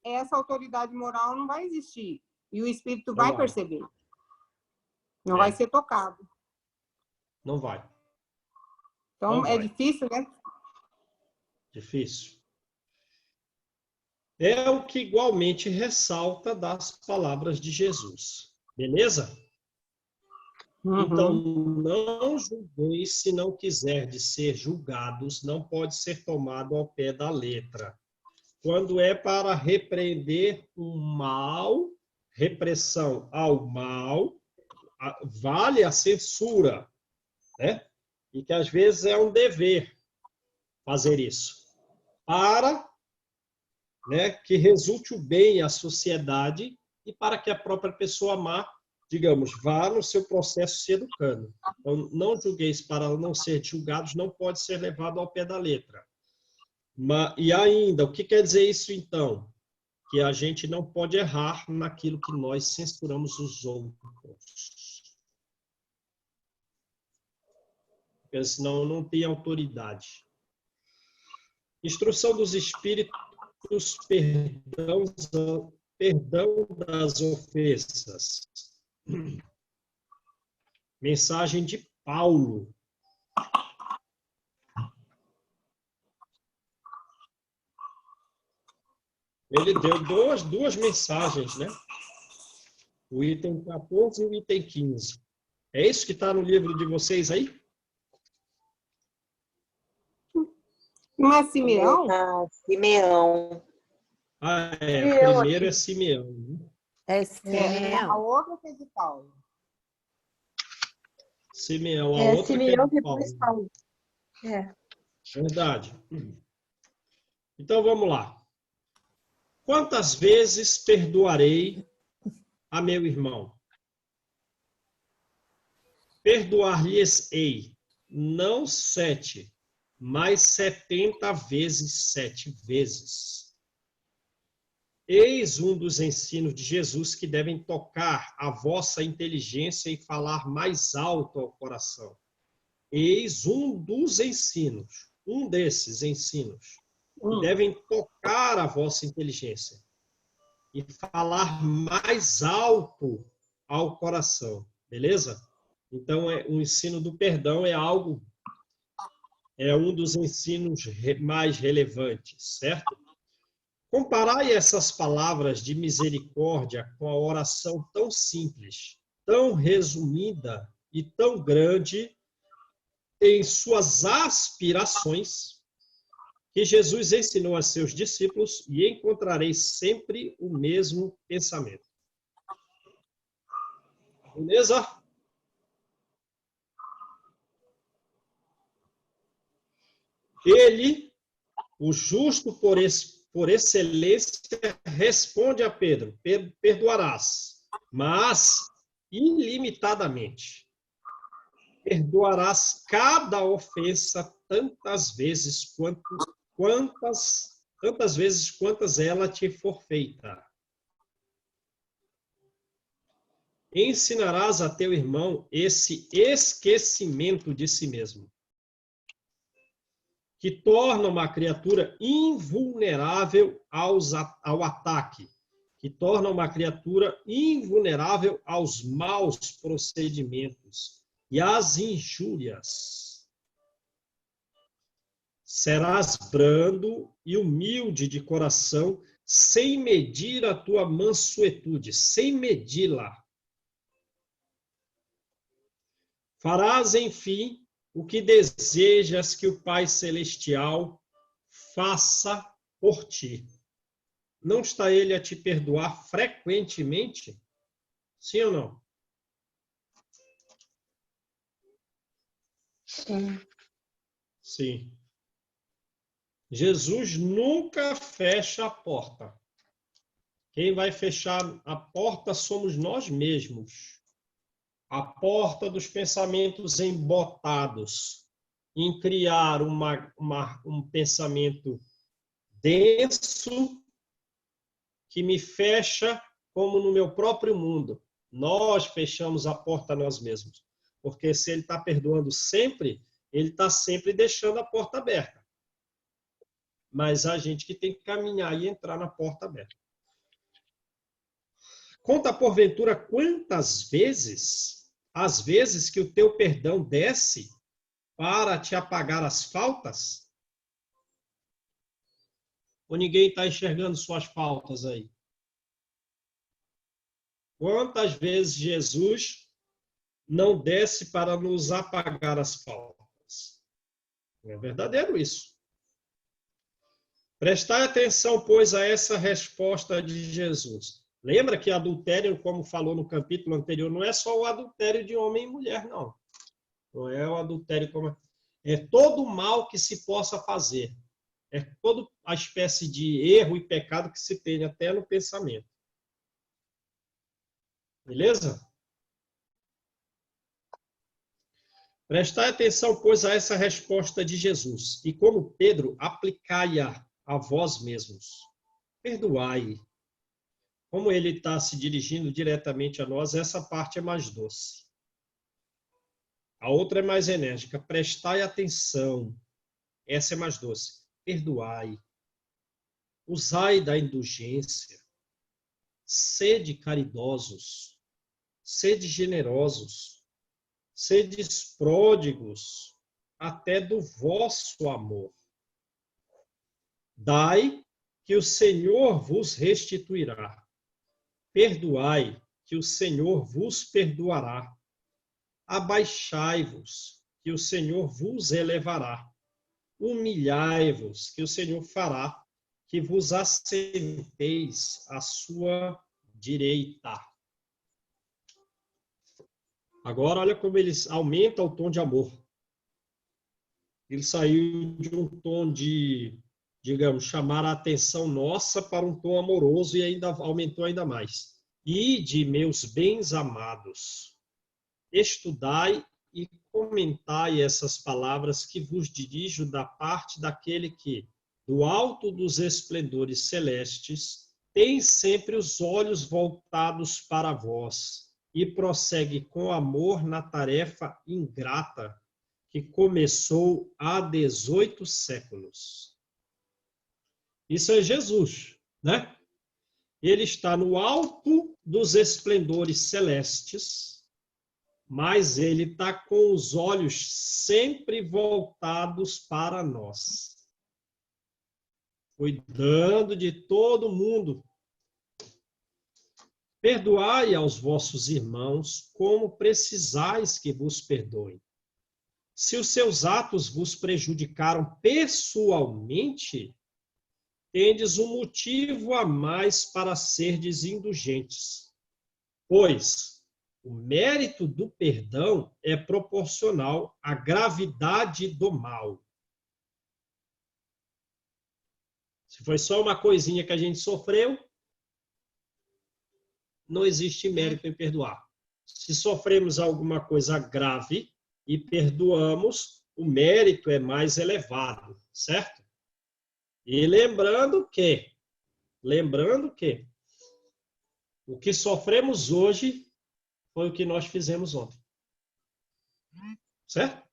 Essa autoridade moral não vai existir. E o Espírito vai perceber. Não vai ser tocado. Não vai. Então, é difícil, né? Difícil. É o que igualmente ressalta das palavras de Jesus. Beleza? Então, não julgueis se não quiserdes ser julgados, não pode ser tomado ao pé da letra. Quando é para repreender o mal, repressão ao mal, vale a censura, né? E que às vezes é um dever fazer isso, para, né, que resulte o bem à sociedade e para que a própria pessoa má, digamos, vá no seu processo se educando. Então, não julgueis para não ser julgados, não pode ser levado ao pé da letra. E ainda, o que quer dizer isso então? Que a gente não pode errar naquilo que nós censuramos os outros. Porque senão não tem autoridade. Instrução dos Espíritos, perdão das ofensas. Mensagem de Paulo. Ele deu duas mensagens, né? O item 14 e o item 15. É isso que está no livro de vocês aí? Não é Simeão? Simeão. O primeiro é Simeão. Né? É Simeão. A outra é de Paulo. Simeão, a outra Simeão que é de depois Paulo. Paulo. Verdade. Então, vamos lá. Quantas vezes perdoarei a meu irmão? Perdoar-lhes-ei, não 7, mas 70 vezes 7 vezes. Eis um dos ensinos de Jesus que devem tocar a vossa inteligência e falar mais alto ao coração. Eis um dos ensinos, um desses ensinos, que devem tocar a vossa inteligência e falar mais alto ao coração, beleza? Então, o ensino do perdão é um dos ensinos mais relevantes, certo? Comparai essas palavras de misericórdia com a oração tão simples, tão resumida e tão grande em suas aspirações, que Jesus ensinou a seus discípulos, e encontrareis sempre o mesmo pensamento. Beleza? Ele, o justo por excelência, responde a Pedro: perdoarás, mas ilimitadamente. Perdoarás cada ofensa tantas vezes quantas ela te for feita. Ensinarás a teu irmão esse esquecimento de si mesmo, que torna uma criatura invulnerável ao ataque, que torna uma criatura invulnerável aos maus procedimentos e às injúrias. Serás brando e humilde de coração, sem medir a tua mansuetude, sem medi-la. Farás, enfim, o que desejas que o Pai Celestial faça por ti. Não está ele a te perdoar frequentemente? Sim ou não? Sim. Sim. Jesus nunca fecha a porta. Quem vai fechar a porta somos nós mesmos. A porta dos pensamentos embotados, em criar um pensamento denso que me fecha como no meu próprio mundo. Nós fechamos a porta a nós mesmos. Porque se ele está perdoando sempre, ele está sempre deixando a porta aberta. Mas a gente que tem que caminhar e entrar na porta aberta. Conta porventura quantas vezes, às vezes que o teu perdão desce para te apagar as faltas? Ou ninguém está enxergando suas faltas aí? Quantas vezes Jesus não desce para nos apagar as faltas? É verdadeiro isso. Prestai atenção, pois, a essa resposta de Jesus. Lembra que adultério, como falou no capítulo anterior, não é só o adultério de homem e mulher, não. Não é o adultério como... É todo o mal que se possa fazer. É toda a espécie de erro e pecado que se tem até no pensamento. Beleza? Prestai atenção, pois, a essa resposta de Jesus. E como Pedro, aplicai-a a vós mesmos. Perdoai. Como ele está se dirigindo diretamente a nós, essa parte é mais doce. A outra é mais enérgica. Prestai atenção. Essa é mais doce. Perdoai. Usai da indulgência. Sede caridosos. Sede generosos. Sedes pródigos até do vosso amor. Dai, que o Senhor vos restituirá. Perdoai, que o Senhor vos perdoará. Abaixai-vos, que o Senhor vos elevará. Humilhai-vos, que o Senhor fará, que vos assenteis à sua direita. Agora, olha como eles aumentam o tom de amor. Ele saiu de um tom de, digamos, chamar a atenção nossa para um tom amoroso e ainda aumentou ainda mais. Ide, meus bens amados, estudai e comentai essas palavras que vos dirijo da parte daquele que, do alto dos esplendores celestes, tem sempre os olhos voltados para vós e prossegue com amor na tarefa ingrata que começou há 18 séculos. Isso é Jesus, né? Ele está no alto dos esplendores celestes, mas ele está com os olhos sempre voltados para nós, cuidando de todo mundo. Perdoai aos vossos irmãos como precisais que vos perdoem. Se os seus atos vos prejudicaram pessoalmente, tendes um motivo a mais para serdes indulgentes, pois o mérito do perdão é proporcional à gravidade do mal. Se foi só uma coisinha que a gente sofreu, não existe mérito em perdoar. Se sofremos alguma coisa grave e perdoamos, o mérito é mais elevado, certo? E lembrando que o que sofremos hoje foi o que nós fizemos ontem. Certo?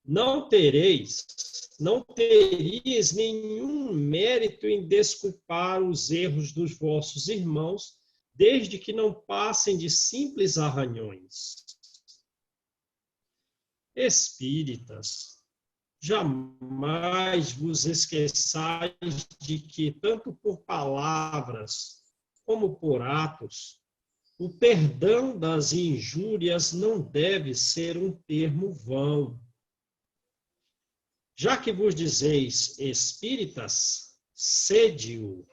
Não terias nenhum mérito em desculpar os erros dos vossos irmãos, desde que não passem de simples arranhões. Espíritas, jamais vos esqueçais de que, tanto por palavras como por atos, o perdão das injúrias não deve ser um termo vão. Já que vos dizeis espíritas, sede-o.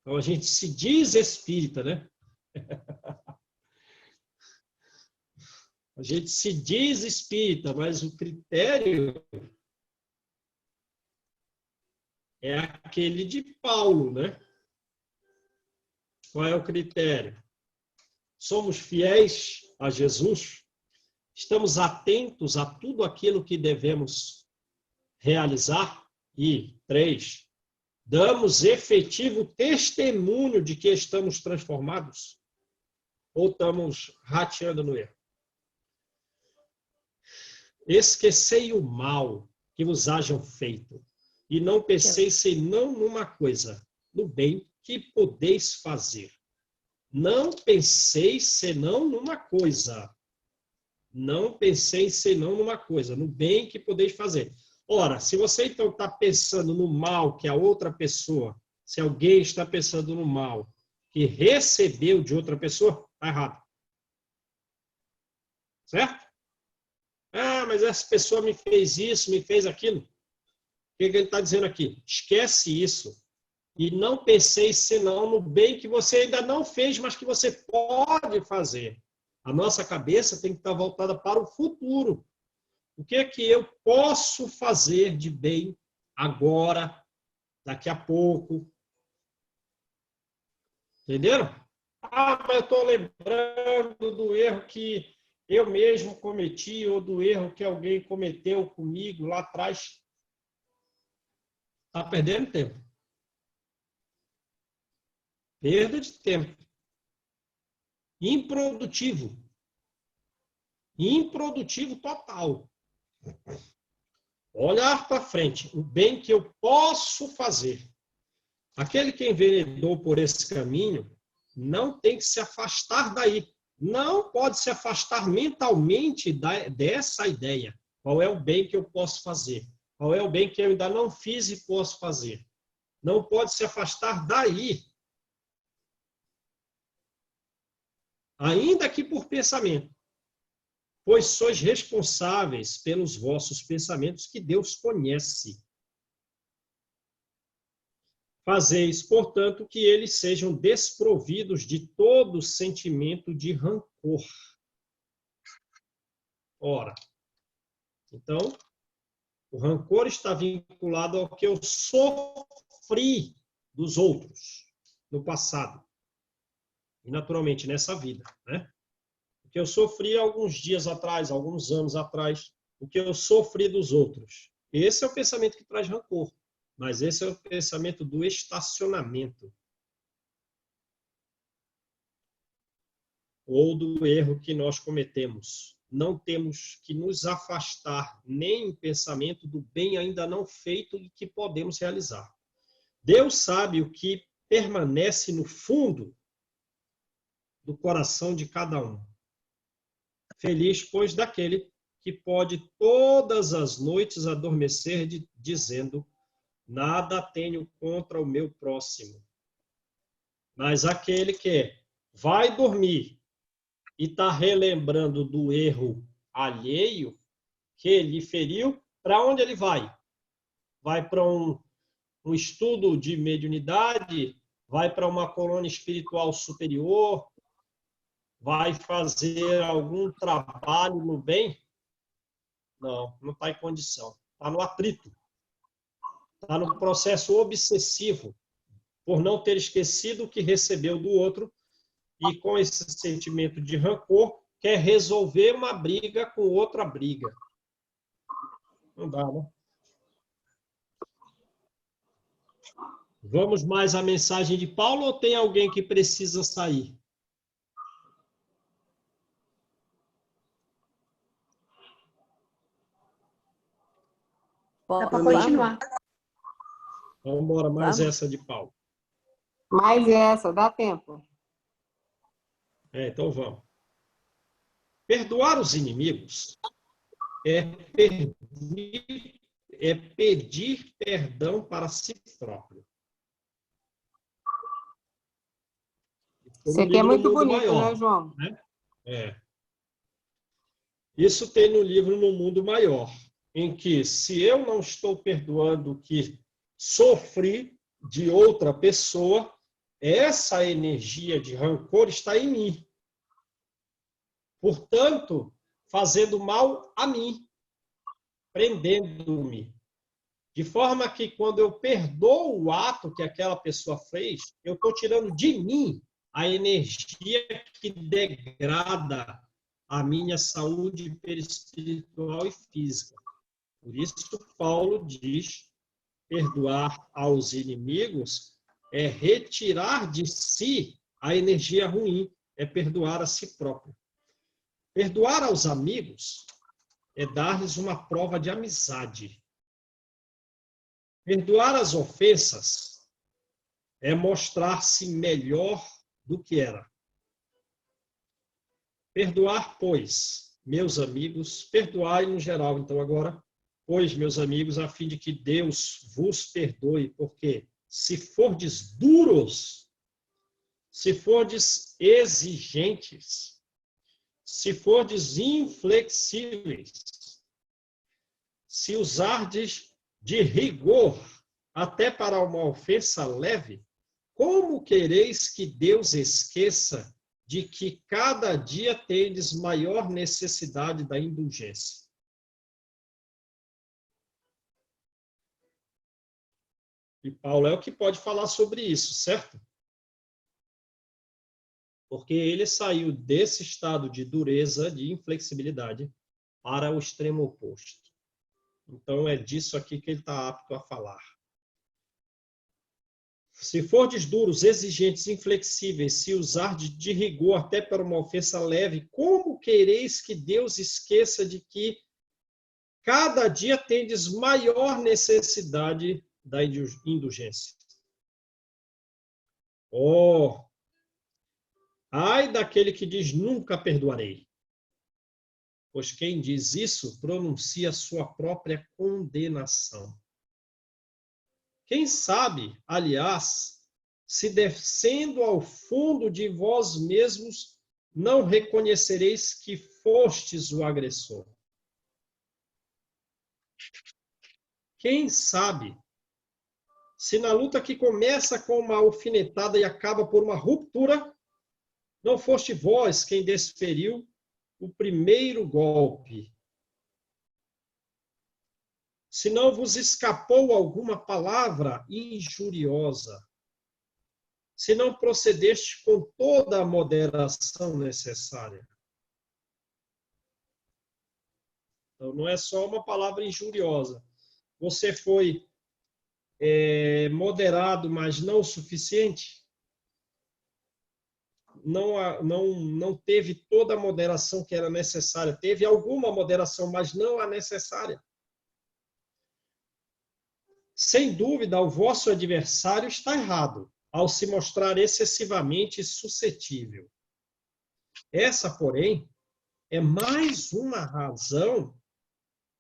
Então a gente se diz espírita, né? A gente se diz espírita, mas o critério é aquele de Paulo, né? Qual é o critério? Somos fiéis a Jesus? Estamos atentos a tudo aquilo que devemos realizar? E 3, damos efetivo testemunho de que estamos transformados? Ou estamos rateando no erro? Esquecei o mal que vos hajam feito, e não penseis senão numa coisa, no bem que podeis fazer. Não penseis senão numa coisa. Não penseis senão numa coisa, no bem que podeis fazer. Ora, se você então está pensando no mal que a outra pessoa, se alguém está pensando no mal que recebeu de outra pessoa, está errado. Certo? Ah, mas essa pessoa me fez isso, me fez aquilo. O que ele está dizendo aqui? Esquece isso. E não penseis senão no bem que você ainda não fez, mas que você pode fazer. A nossa cabeça tem que estar voltada para o futuro. O que é que eu posso fazer de bem agora, daqui a pouco? Entenderam? Ah, mas eu estou lembrando do erro que eu mesmo cometi ou do erro que alguém cometeu comigo lá atrás. Está perdendo tempo. Perda de tempo. Improdutivo. Improdutivo total. Olhar para frente, o bem que eu posso fazer. Aquele que enveredou por esse caminho não tem que se afastar daí. Não pode se afastar mentalmente dessa ideia. Qual é o bem que eu posso fazer? Qual é o bem que eu ainda não fiz e posso fazer? Não pode se afastar daí. Ainda que por pensamento. Pois sois responsáveis pelos vossos pensamentos que Deus conhece. Fazeis, portanto, que eles sejam desprovidos de todo sentimento de rancor. Ora, então, o rancor está vinculado ao que eu sofri dos outros no passado. E, naturalmente, nessa vida, né? O que eu sofri alguns dias atrás, alguns anos atrás, o que eu sofri dos outros. Esse é o pensamento que traz rancor. Mas esse é o pensamento do estacionamento. Ou do erro que nós cometemos. Não temos que nos afastar nem em pensamento do bem ainda não feito e que podemos realizar. Deus sabe o que permanece no fundo do coração de cada um. Feliz, pois, daquele que pode todas as noites adormecer dizendo: nada tenho contra o meu próximo. Mas aquele que vai dormir e está relembrando do erro alheio que lhe feriu, para onde ele vai? Vai para um estudo de mediunidade? Vai para uma colônia espiritual superior? Vai fazer algum trabalho no bem? Não, não está em condição. Está no atrito. Está no processo obsessivo, por não ter esquecido o que recebeu do outro e com esse sentimento de rancor quer resolver uma briga com outra briga. Não dá, né? Vamos mais à mensagem de Paulo ou tem alguém que precisa sair? Dá para continuar. Vamos embora, mais Vamos. essa de Paulo. Mais essa, dá tempo. Então vamos. Perdoar os inimigos é pedir perdão para si próprio. Isso aqui é muito bonito, né, João? Né? Isso tem no livro No Mundo Maior, em que se eu não estou perdoando o que sofri de outra pessoa, essa energia de rancor está em mim. Portanto, fazendo mal a mim, prendendo-me. De forma que quando eu perdoo o ato que aquela pessoa fez, eu estou tirando de mim a energia que degrada a minha saúde perispiritual e física. Por isso, Paulo diz, perdoar aos inimigos é retirar de si a energia ruim, é perdoar a si próprio. Perdoar aos amigos é dar-lhes uma prova de amizade. Perdoar as ofensas é mostrar-se melhor do que era. Perdoar, pois, meus amigos, perdoai no geral. Então, agora, pois, meus amigos, a fim de que Deus vos perdoe, porque se fordes duros, se fordes exigentes, se fordes inflexíveis, se usardes de rigor até para uma ofensa leve, como quereis que Deus esqueça de que cada dia tendes maior necessidade da indulgência? E Paulo é o que pode falar sobre isso, certo? Porque ele saiu desse estado de dureza, de inflexibilidade, para o extremo oposto. Então, é disso aqui que ele está apto a falar. Se fordes duros, exigentes, inflexíveis, se usardes de rigor até para uma ofensa leve, como quereis que Deus esqueça de que cada dia tendes maior necessidade da indulgência? Oh! Ai daquele que diz, nunca perdoarei. Pois quem diz isso pronuncia sua própria condenação. Quem sabe, aliás, se descendo ao fundo de vós mesmos, não reconhecereis que fostes o agressor. Quem sabe, se na luta que começa com uma alfinetada e acaba por uma ruptura, não foste vós quem desferiu o primeiro golpe. Se não vos escapou alguma palavra injuriosa, se não procedeste com toda a moderação necessária. Então, não é só uma palavra injuriosa. Você foi moderado, mas não o suficiente? Não teve toda a moderação que era necessária. Teve alguma moderação, mas não a necessária. Sem dúvida, o vosso adversário está errado ao se mostrar excessivamente suscetível. Essa, porém, é mais uma razão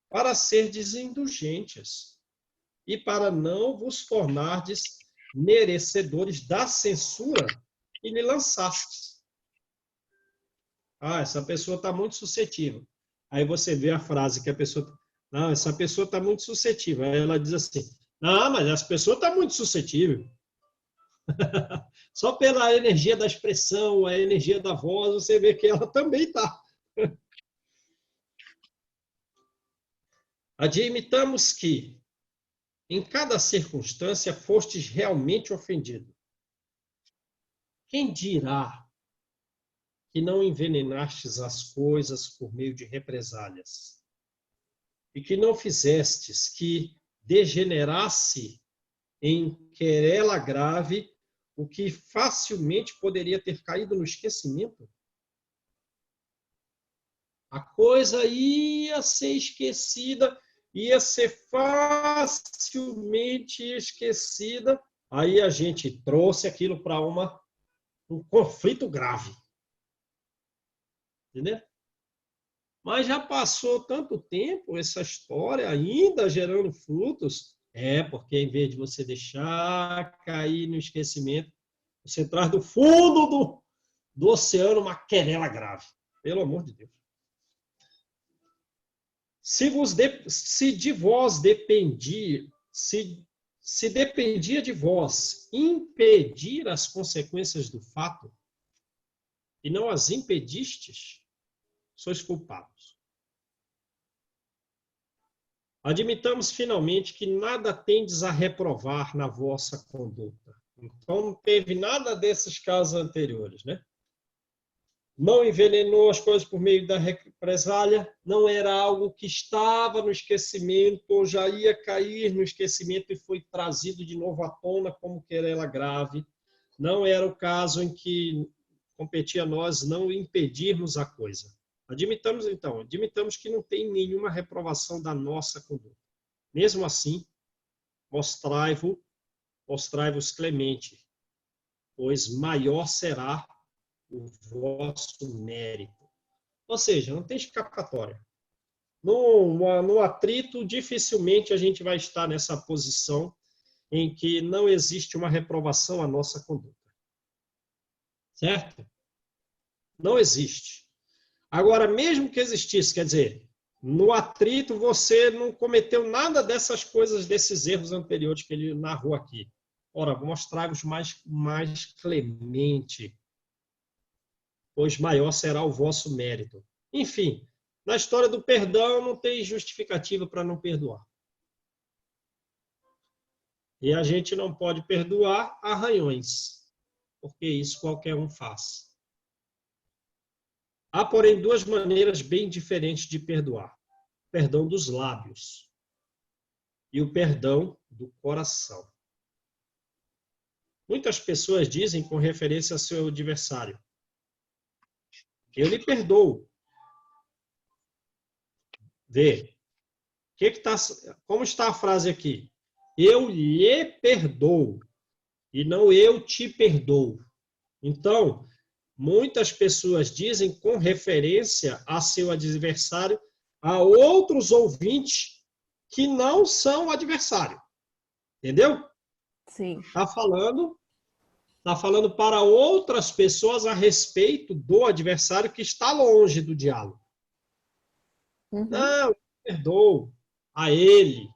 para serdes indulgentes e para não vos tornardes merecedores da censura que lhe lançastes. Ah, essa pessoa está muito suscetível. Aí você vê a frase que a pessoa... Não, essa pessoa está muito suscetível. Aí ela diz assim, não, mas essa pessoa está muito suscetível. Só pela energia da expressão, a energia da voz, você vê que ela também está. Admitamos que, em cada circunstância, fostes realmente ofendido. Quem dirá que não envenenastes as coisas por meio de represálias? E que não fizestes que degenerasse em querela grave o que facilmente poderia ter caído no esquecimento? A coisa ia ser esquecida, ia ser facilmente esquecida. Aí a gente trouxe aquilo para um conflito grave. Entendeu? Mas já passou tanto tempo essa história, ainda gerando frutos. Porque em vez de você deixar cair no esquecimento, você traz do fundo do oceano uma querela grave. Pelo amor de Deus. Se de vós dependia, se dependia de vós impedir as consequências do fato, e não as impedistes, sois culpados. Admitamos finalmente que nada tendes a reprovar na vossa conduta. Então, não teve nada desses casos anteriores, né? Não envenenou as coisas por meio da represália, não era algo que estava no esquecimento, ou já ia cair no esquecimento e foi trazido de novo à tona como querela grave. Não era o caso em que competia a nós não impedirmos a coisa. Admitamos que não tem nenhuma reprovação da nossa conduta. Mesmo assim, mostrai-vos clemente, pois maior será o vosso mérito. Ou seja, não tem escapatória. No atrito, dificilmente a gente vai estar nessa posição em que não existe uma reprovação à nossa conduta. Certo? Não existe. Agora, mesmo que existisse, quer dizer, no atrito você não cometeu nada dessas coisas, desses erros anteriores que ele narrou aqui. Ora, mostrai-vos mais clemente, pois maior será o vosso mérito. Enfim, na história do perdão não tem justificativa para não perdoar. E a gente não pode perdoar arranhões, porque isso qualquer um faz. Há, porém, duas maneiras bem diferentes de perdoar. O perdão dos lábios e o perdão do coração. Muitas pessoas dizem com referência ao seu adversário: eu lhe perdoo. Vê. Como está a frase aqui? Eu lhe perdoo e não eu te perdoo. Então, muitas pessoas dizem com referência a seu adversário a outros ouvintes que não são o adversário. Entendeu? Sim. Está falando para outras pessoas a respeito do adversário que está longe do diálogo. Uhum. Não, eu perdoo a ele,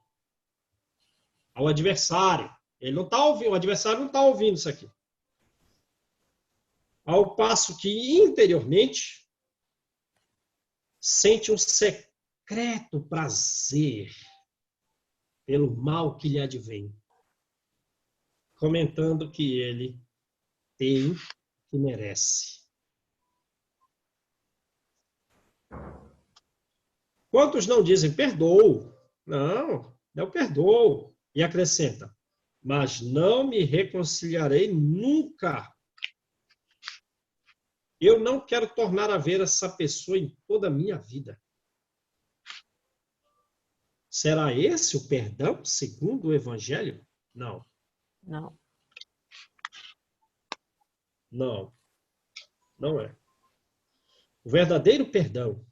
ao adversário. Ele não está ouvindo, o adversário não está ouvindo isso aqui. Ao passo que, interiormente, sente um secreto prazer pelo mal que lhe advém, comentando que ele tem o que merece. Quantos não dizem, perdoo? Não, eu perdoo. E acrescenta, mas não me reconciliarei nunca. Eu não quero tornar a ver essa pessoa em toda a minha vida. Será esse o perdão segundo o Evangelho? Não. Não. Não. Não é. O verdadeiro perdão,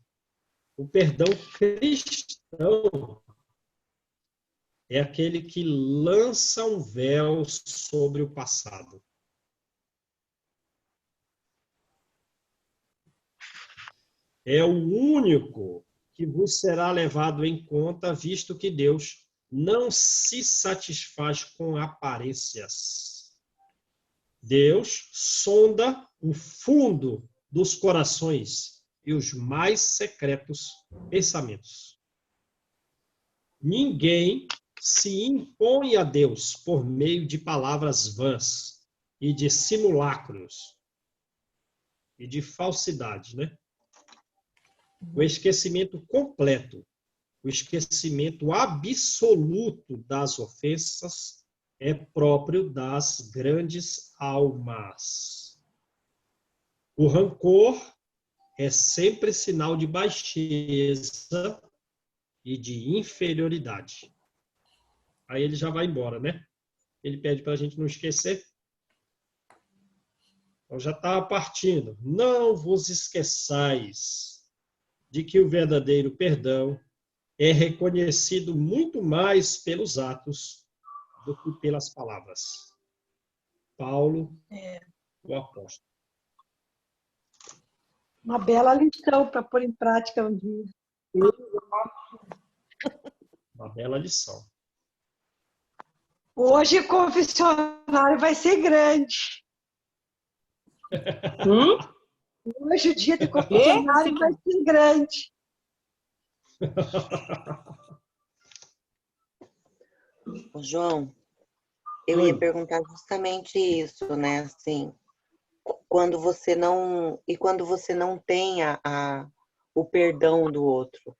o perdão cristão, é aquele que lança um véu sobre o passado. É o único que vos será levado em conta, visto que Deus não se satisfaz com aparências. Deus sonda o fundo dos corações e os mais secretos pensamentos. Ninguém se impõe a Deus por meio de palavras vãs e de simulacros e de falsidade, né? O esquecimento completo, o esquecimento absoluto das ofensas é próprio das grandes almas. O rancor é sempre sinal de baixeza e de inferioridade. Aí ele já vai embora, né? Ele pede para a gente não esquecer. Então já estava partindo. Não vos esqueçais de que o verdadeiro perdão é reconhecido muito mais pelos atos do que pelas palavras. Paulo, o apóstolo. Uma bela lição para pôr em prática um dia. Uma bela lição. Hoje o confessionário vai ser grande. Hoje o dia do confessionário vai ser grande. João, eu ia perguntar justamente isso, né? Assim, quando você não tem o perdão do outro,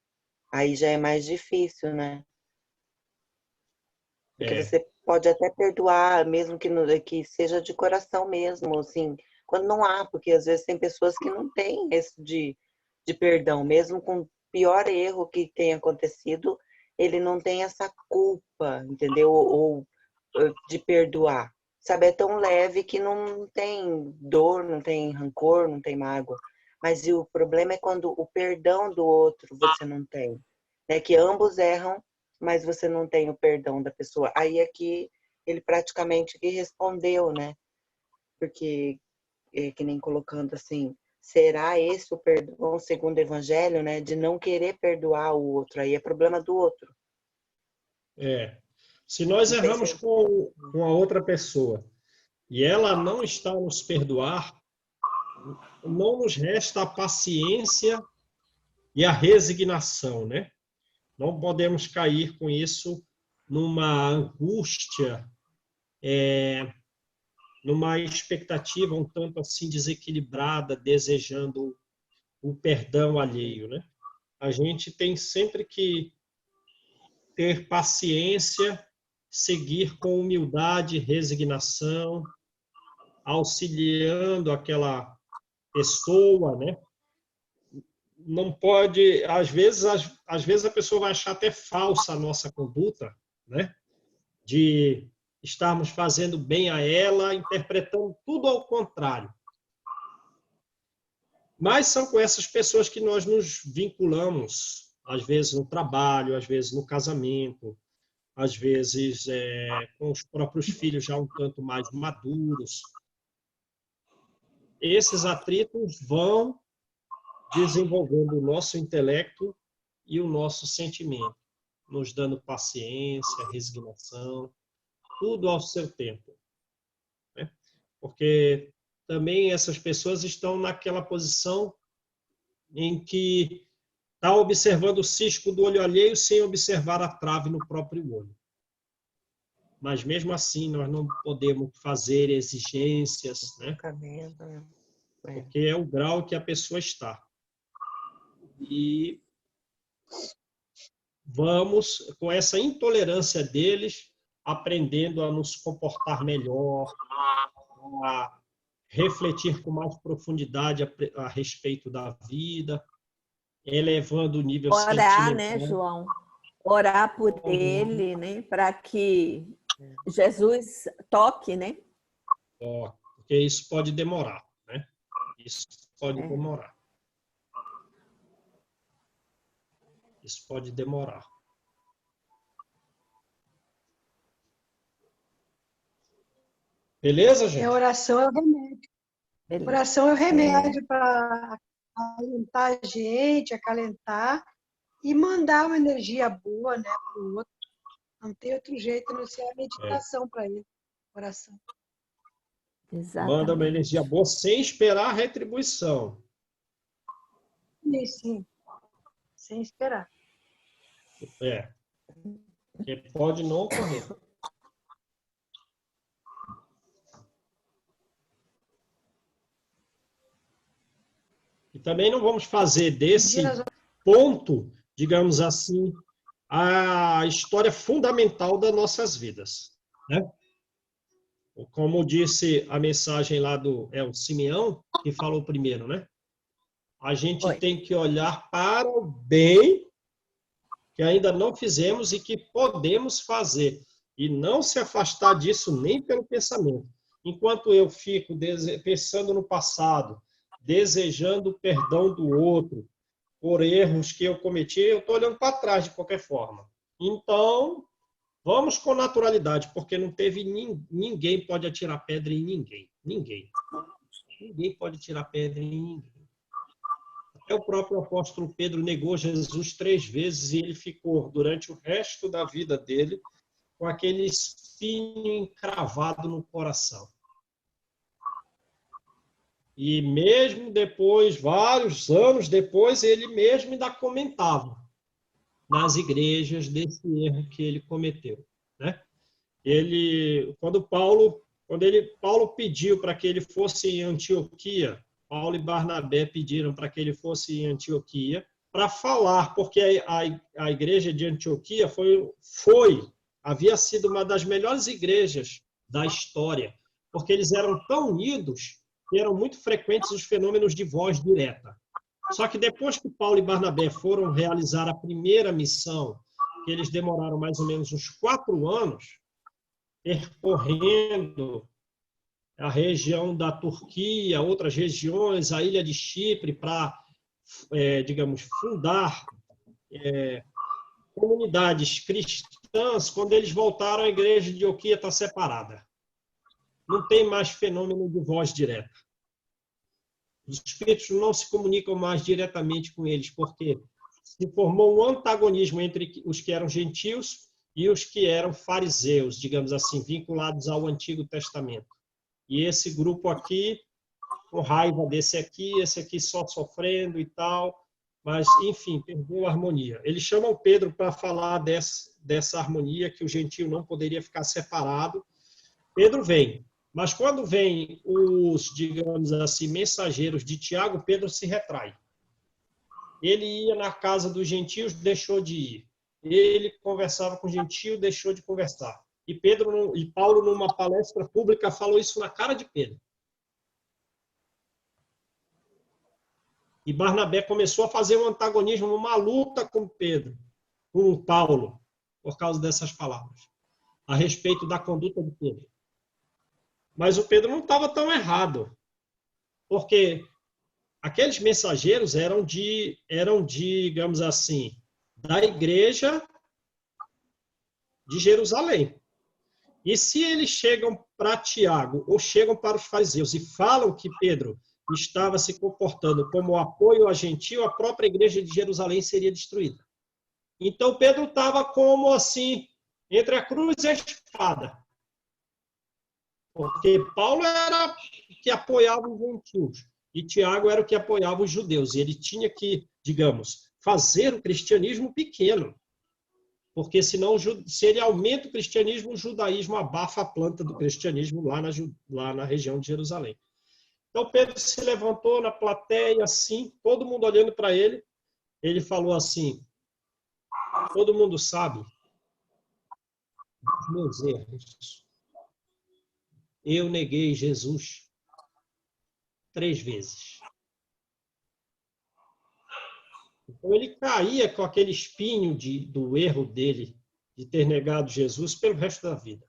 aí já é mais difícil, né? Porque você pode até perdoar, mesmo que seja de coração mesmo, assim, quando não há, porque às vezes tem pessoas que não têm esse de perdão, mesmo com o pior erro que tenha acontecido, ele não tem essa culpa, entendeu? Ou de perdoar. Sabe, é tão leve que não tem dor, não tem rancor, não tem mágoa. Mas o problema é quando o perdão do outro você não tem. Né? Que ambos erram, mas você não tem o perdão da pessoa. Aí é que ele praticamente que respondeu, né? Porque, que nem colocando assim, será esse o perdão segundo o Evangelho, né? De não querer perdoar o outro. Aí é problema do outro. Se nós Não sei erramos se com a outra pessoa e ela não está a nos perdoar, não nos resta a paciência e a resignação, né? Não podemos cair com isso numa angústia, numa expectativa um tanto assim desequilibrada, desejando o perdão alheio, né? A gente tem sempre que ter paciência, seguir com humildade, resignação, auxiliando aquela pessoa, né? Não pode, às vezes a pessoa vai achar até falsa a nossa conduta, né? De estarmos fazendo bem a ela, interpretando tudo ao contrário. Mas são com essas pessoas que nós nos vinculamos, às vezes no trabalho, às vezes no casamento, às vezes com os próprios filhos já um tanto mais maduros. Esses atritos vão desenvolvendo o nosso intelecto e o nosso sentimento, nos dando paciência, resignação, tudo ao seu tempo. Né? Porque também essas pessoas estão naquela posição em que está observando o cisco do olho alheio sem observar a trave no próprio olho. Mas mesmo assim nós não podemos fazer exigências, né? Porque é o grau que a pessoa está. E vamos, com essa intolerância deles, aprendendo a nos comportar melhor, a refletir com mais profundidade a respeito da vida, elevando o nível Orar, sentimental. né, João? Orar por ele, né, para que Jesus toque, né? Porque isso pode demorar, né? Isso pode demorar. Isso pode demorar. Beleza, gente? A oração é o remédio. A oração é o remédio para acalentar a gente, acalentar e mandar uma energia boa, né, para o outro. Não tem outro jeito, não ser a meditação para ele. Oração. Exatamente. Manda uma energia boa sem esperar a retribuição. Sim, sem esperar. Que pode não ocorrer. E também não vamos fazer desse ponto, digamos assim, a história fundamental das nossas vidas, né? Como disse a mensagem lá do o Simeão, que falou primeiro, né? A gente tem que olhar para o bem que ainda não fizemos e que podemos fazer, e não se afastar disso nem pelo pensamento. Enquanto eu fico pensando no passado, desejando o perdão do outro por erros que eu cometi, eu estou olhando para trás de qualquer forma. Então, vamos com naturalidade, porque não teve ninguém pode atirar pedra em ninguém. Ninguém pode tirar pedra em ninguém. Até o próprio apóstolo Pedro negou Jesus 3 vezes e ele ficou, durante o resto da vida dele, com aquele espinho encravado no coração. E mesmo depois, vários anos depois, ele mesmo ainda comentava nas igrejas desse erro que ele cometeu, né? Quando Paulo pediu para que ele fosse em Antioquia, Paulo e Barnabé pediram para que ele fosse em Antioquia para falar, porque a igreja de Antioquia havia sido uma das melhores igrejas da história, porque eles eram tão unidos que eram muito frequentes os fenômenos de voz direta. Só que depois que Paulo e Barnabé foram realizar a primeira missão, que eles demoraram mais ou menos uns 4 anos, percorrendo a região da Turquia, outras regiões, a ilha de Chipre, para, digamos, fundar comunidades cristãs. Quando eles voltaram, a igreja de Antioquia está separada. Não tem mais fenômeno de voz direta. Os espíritos não se comunicam mais diretamente com eles, porque se formou um antagonismo entre os que eram gentios e os que eram fariseus, digamos assim, vinculados ao Antigo Testamento. E esse grupo aqui, com raiva desse aqui, esse aqui só sofrendo e tal, mas, enfim, perdeu a harmonia. Eles chamam Pedro para falar dessa harmonia, que o gentio não poderia ficar separado. Pedro vem, mas quando vem os, digamos assim, mensageiros de Tiago, Pedro se retrai. Ele ia na casa dos gentios, deixou de ir. Ele conversava com o gentio, deixou de conversar. E Paulo, numa palestra pública, falou isso na cara de Pedro. E Barnabé começou a fazer um antagonismo, uma luta com Pedro, com Paulo, por causa dessas palavras, a respeito da conduta de Pedro. Mas o Pedro não estava tão errado, porque aqueles mensageiros eram de, digamos assim, da igreja de Jerusalém. E se eles chegam para Tiago ou chegam para os fariseus e falam que Pedro estava se comportando como apoio a gentio, a própria igreja de Jerusalém seria destruída. Então Pedro estava como assim, entre a cruz e a espada. Porque Paulo era o que apoiava os gentios e Tiago era o que apoiava os judeus. E ele tinha que, digamos, fazer o cristianismo pequeno. Porque senão, se ele aumenta o cristianismo, o judaísmo abafa a planta do cristianismo lá na região de Jerusalém. Então Pedro se levantou na plateia, assim, todo mundo olhando para ele. Ele falou assim: todo mundo sabe dos meus erros. Eu neguei Jesus 3 vezes. Então ele caía com aquele espinho do erro dele, de ter negado Jesus pelo resto da vida.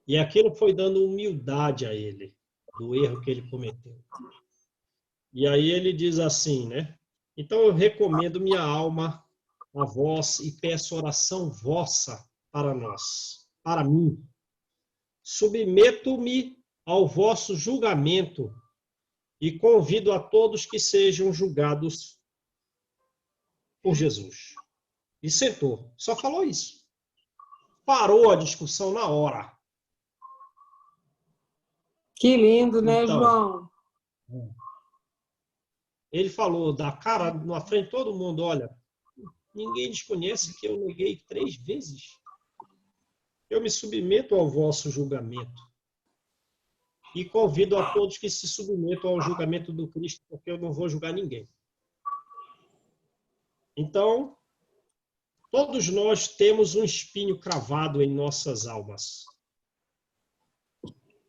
E aquilo foi dando humildade a ele, do erro que ele cometeu. E aí ele diz assim, né? Então eu recomendo minha alma a vós e peço oração vossa para nós, para mim. Submeto-me ao vosso julgamento e convido a todos que sejam julgados por Jesus. E sentou. Só falou isso. Parou a discussão na hora. Que lindo, né, Então, João? Ele falou da cara na frente de todo mundo: olha, ninguém desconhece que eu neguei 3 vezes. Eu me submeto ao vosso julgamento. E convido a todos que se submetam ao julgamento do Cristo, porque eu não vou julgar ninguém. Então, todos nós temos um espinho cravado em nossas almas.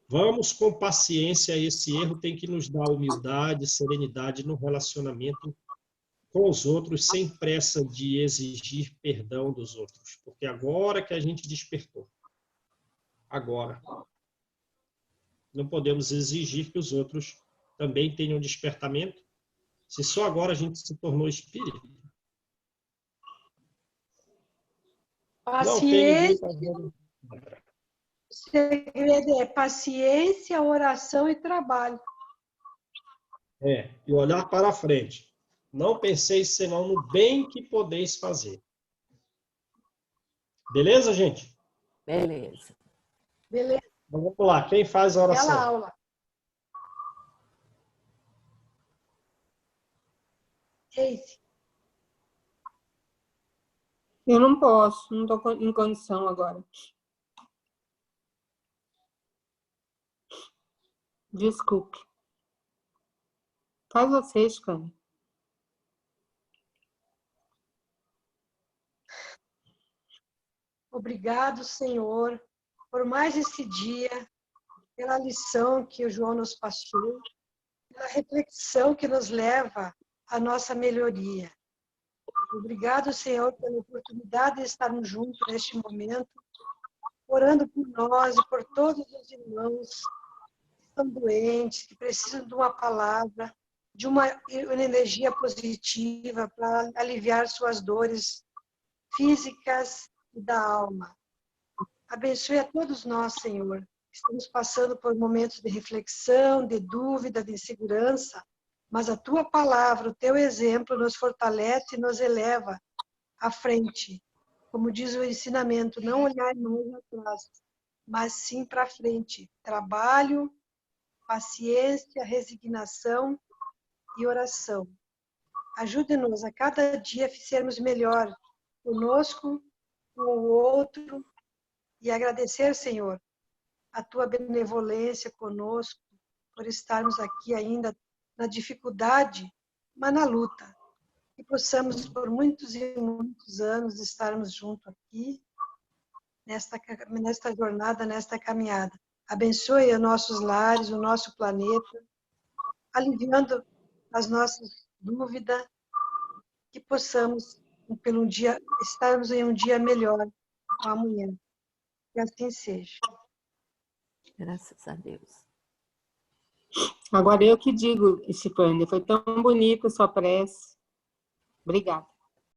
Vamos com paciência, esse erro tem que nos dar humildade, serenidade no relacionamento com os outros, sem pressa de exigir perdão dos outros, porque agora que a gente despertou. Agora. Não podemos exigir que os outros também tenham despertamento, se só agora a gente se tornou espírito. Paciência. O segredo é paciência, oração e trabalho. E olhar para frente. Não penseis senão no bem que podeis fazer. Beleza, gente? Beleza. Beleza. Vamos lá. Quem faz a oração? Aquela aula. Eise. Eu não posso, não estou em condição agora. Desculpe. Faz você, Scane. Obrigado, Senhor, por mais esse dia, pela lição que o João nos passou, pela reflexão que nos leva à nossa melhoria. Obrigado, Senhor, pela oportunidade de estarmos juntos neste momento, orando por nós e por todos os irmãos que estão doentes, que precisam de uma palavra, de uma energia positiva para aliviar suas dores físicas e da alma. Abençoe a todos nós, Senhor. Estamos passando por momentos de reflexão, de dúvida, de insegurança, mas a Tua palavra, o Teu exemplo nos fortalece e nos eleva à frente. Como diz o ensinamento, não olhar mais atrás, mas sim para frente. Trabalho, paciência, resignação e oração. Ajude-nos a cada dia sermos melhor conosco, com o outro, e agradecer, Senhor, a Tua benevolência conosco, por estarmos aqui ainda na dificuldade, mas na luta. Que possamos, por muitos e muitos anos, estarmos juntos aqui, nesta jornada, nesta caminhada. Abençoe os nossos lares, o nosso planeta, aliviando as nossas dúvidas, que possamos, pelo dia, estarmos em um dia melhor amanhã. Que assim seja. Graças a Deus. Agora eu que digo, Estipânia, foi tão bonita a sua prece. Obrigada.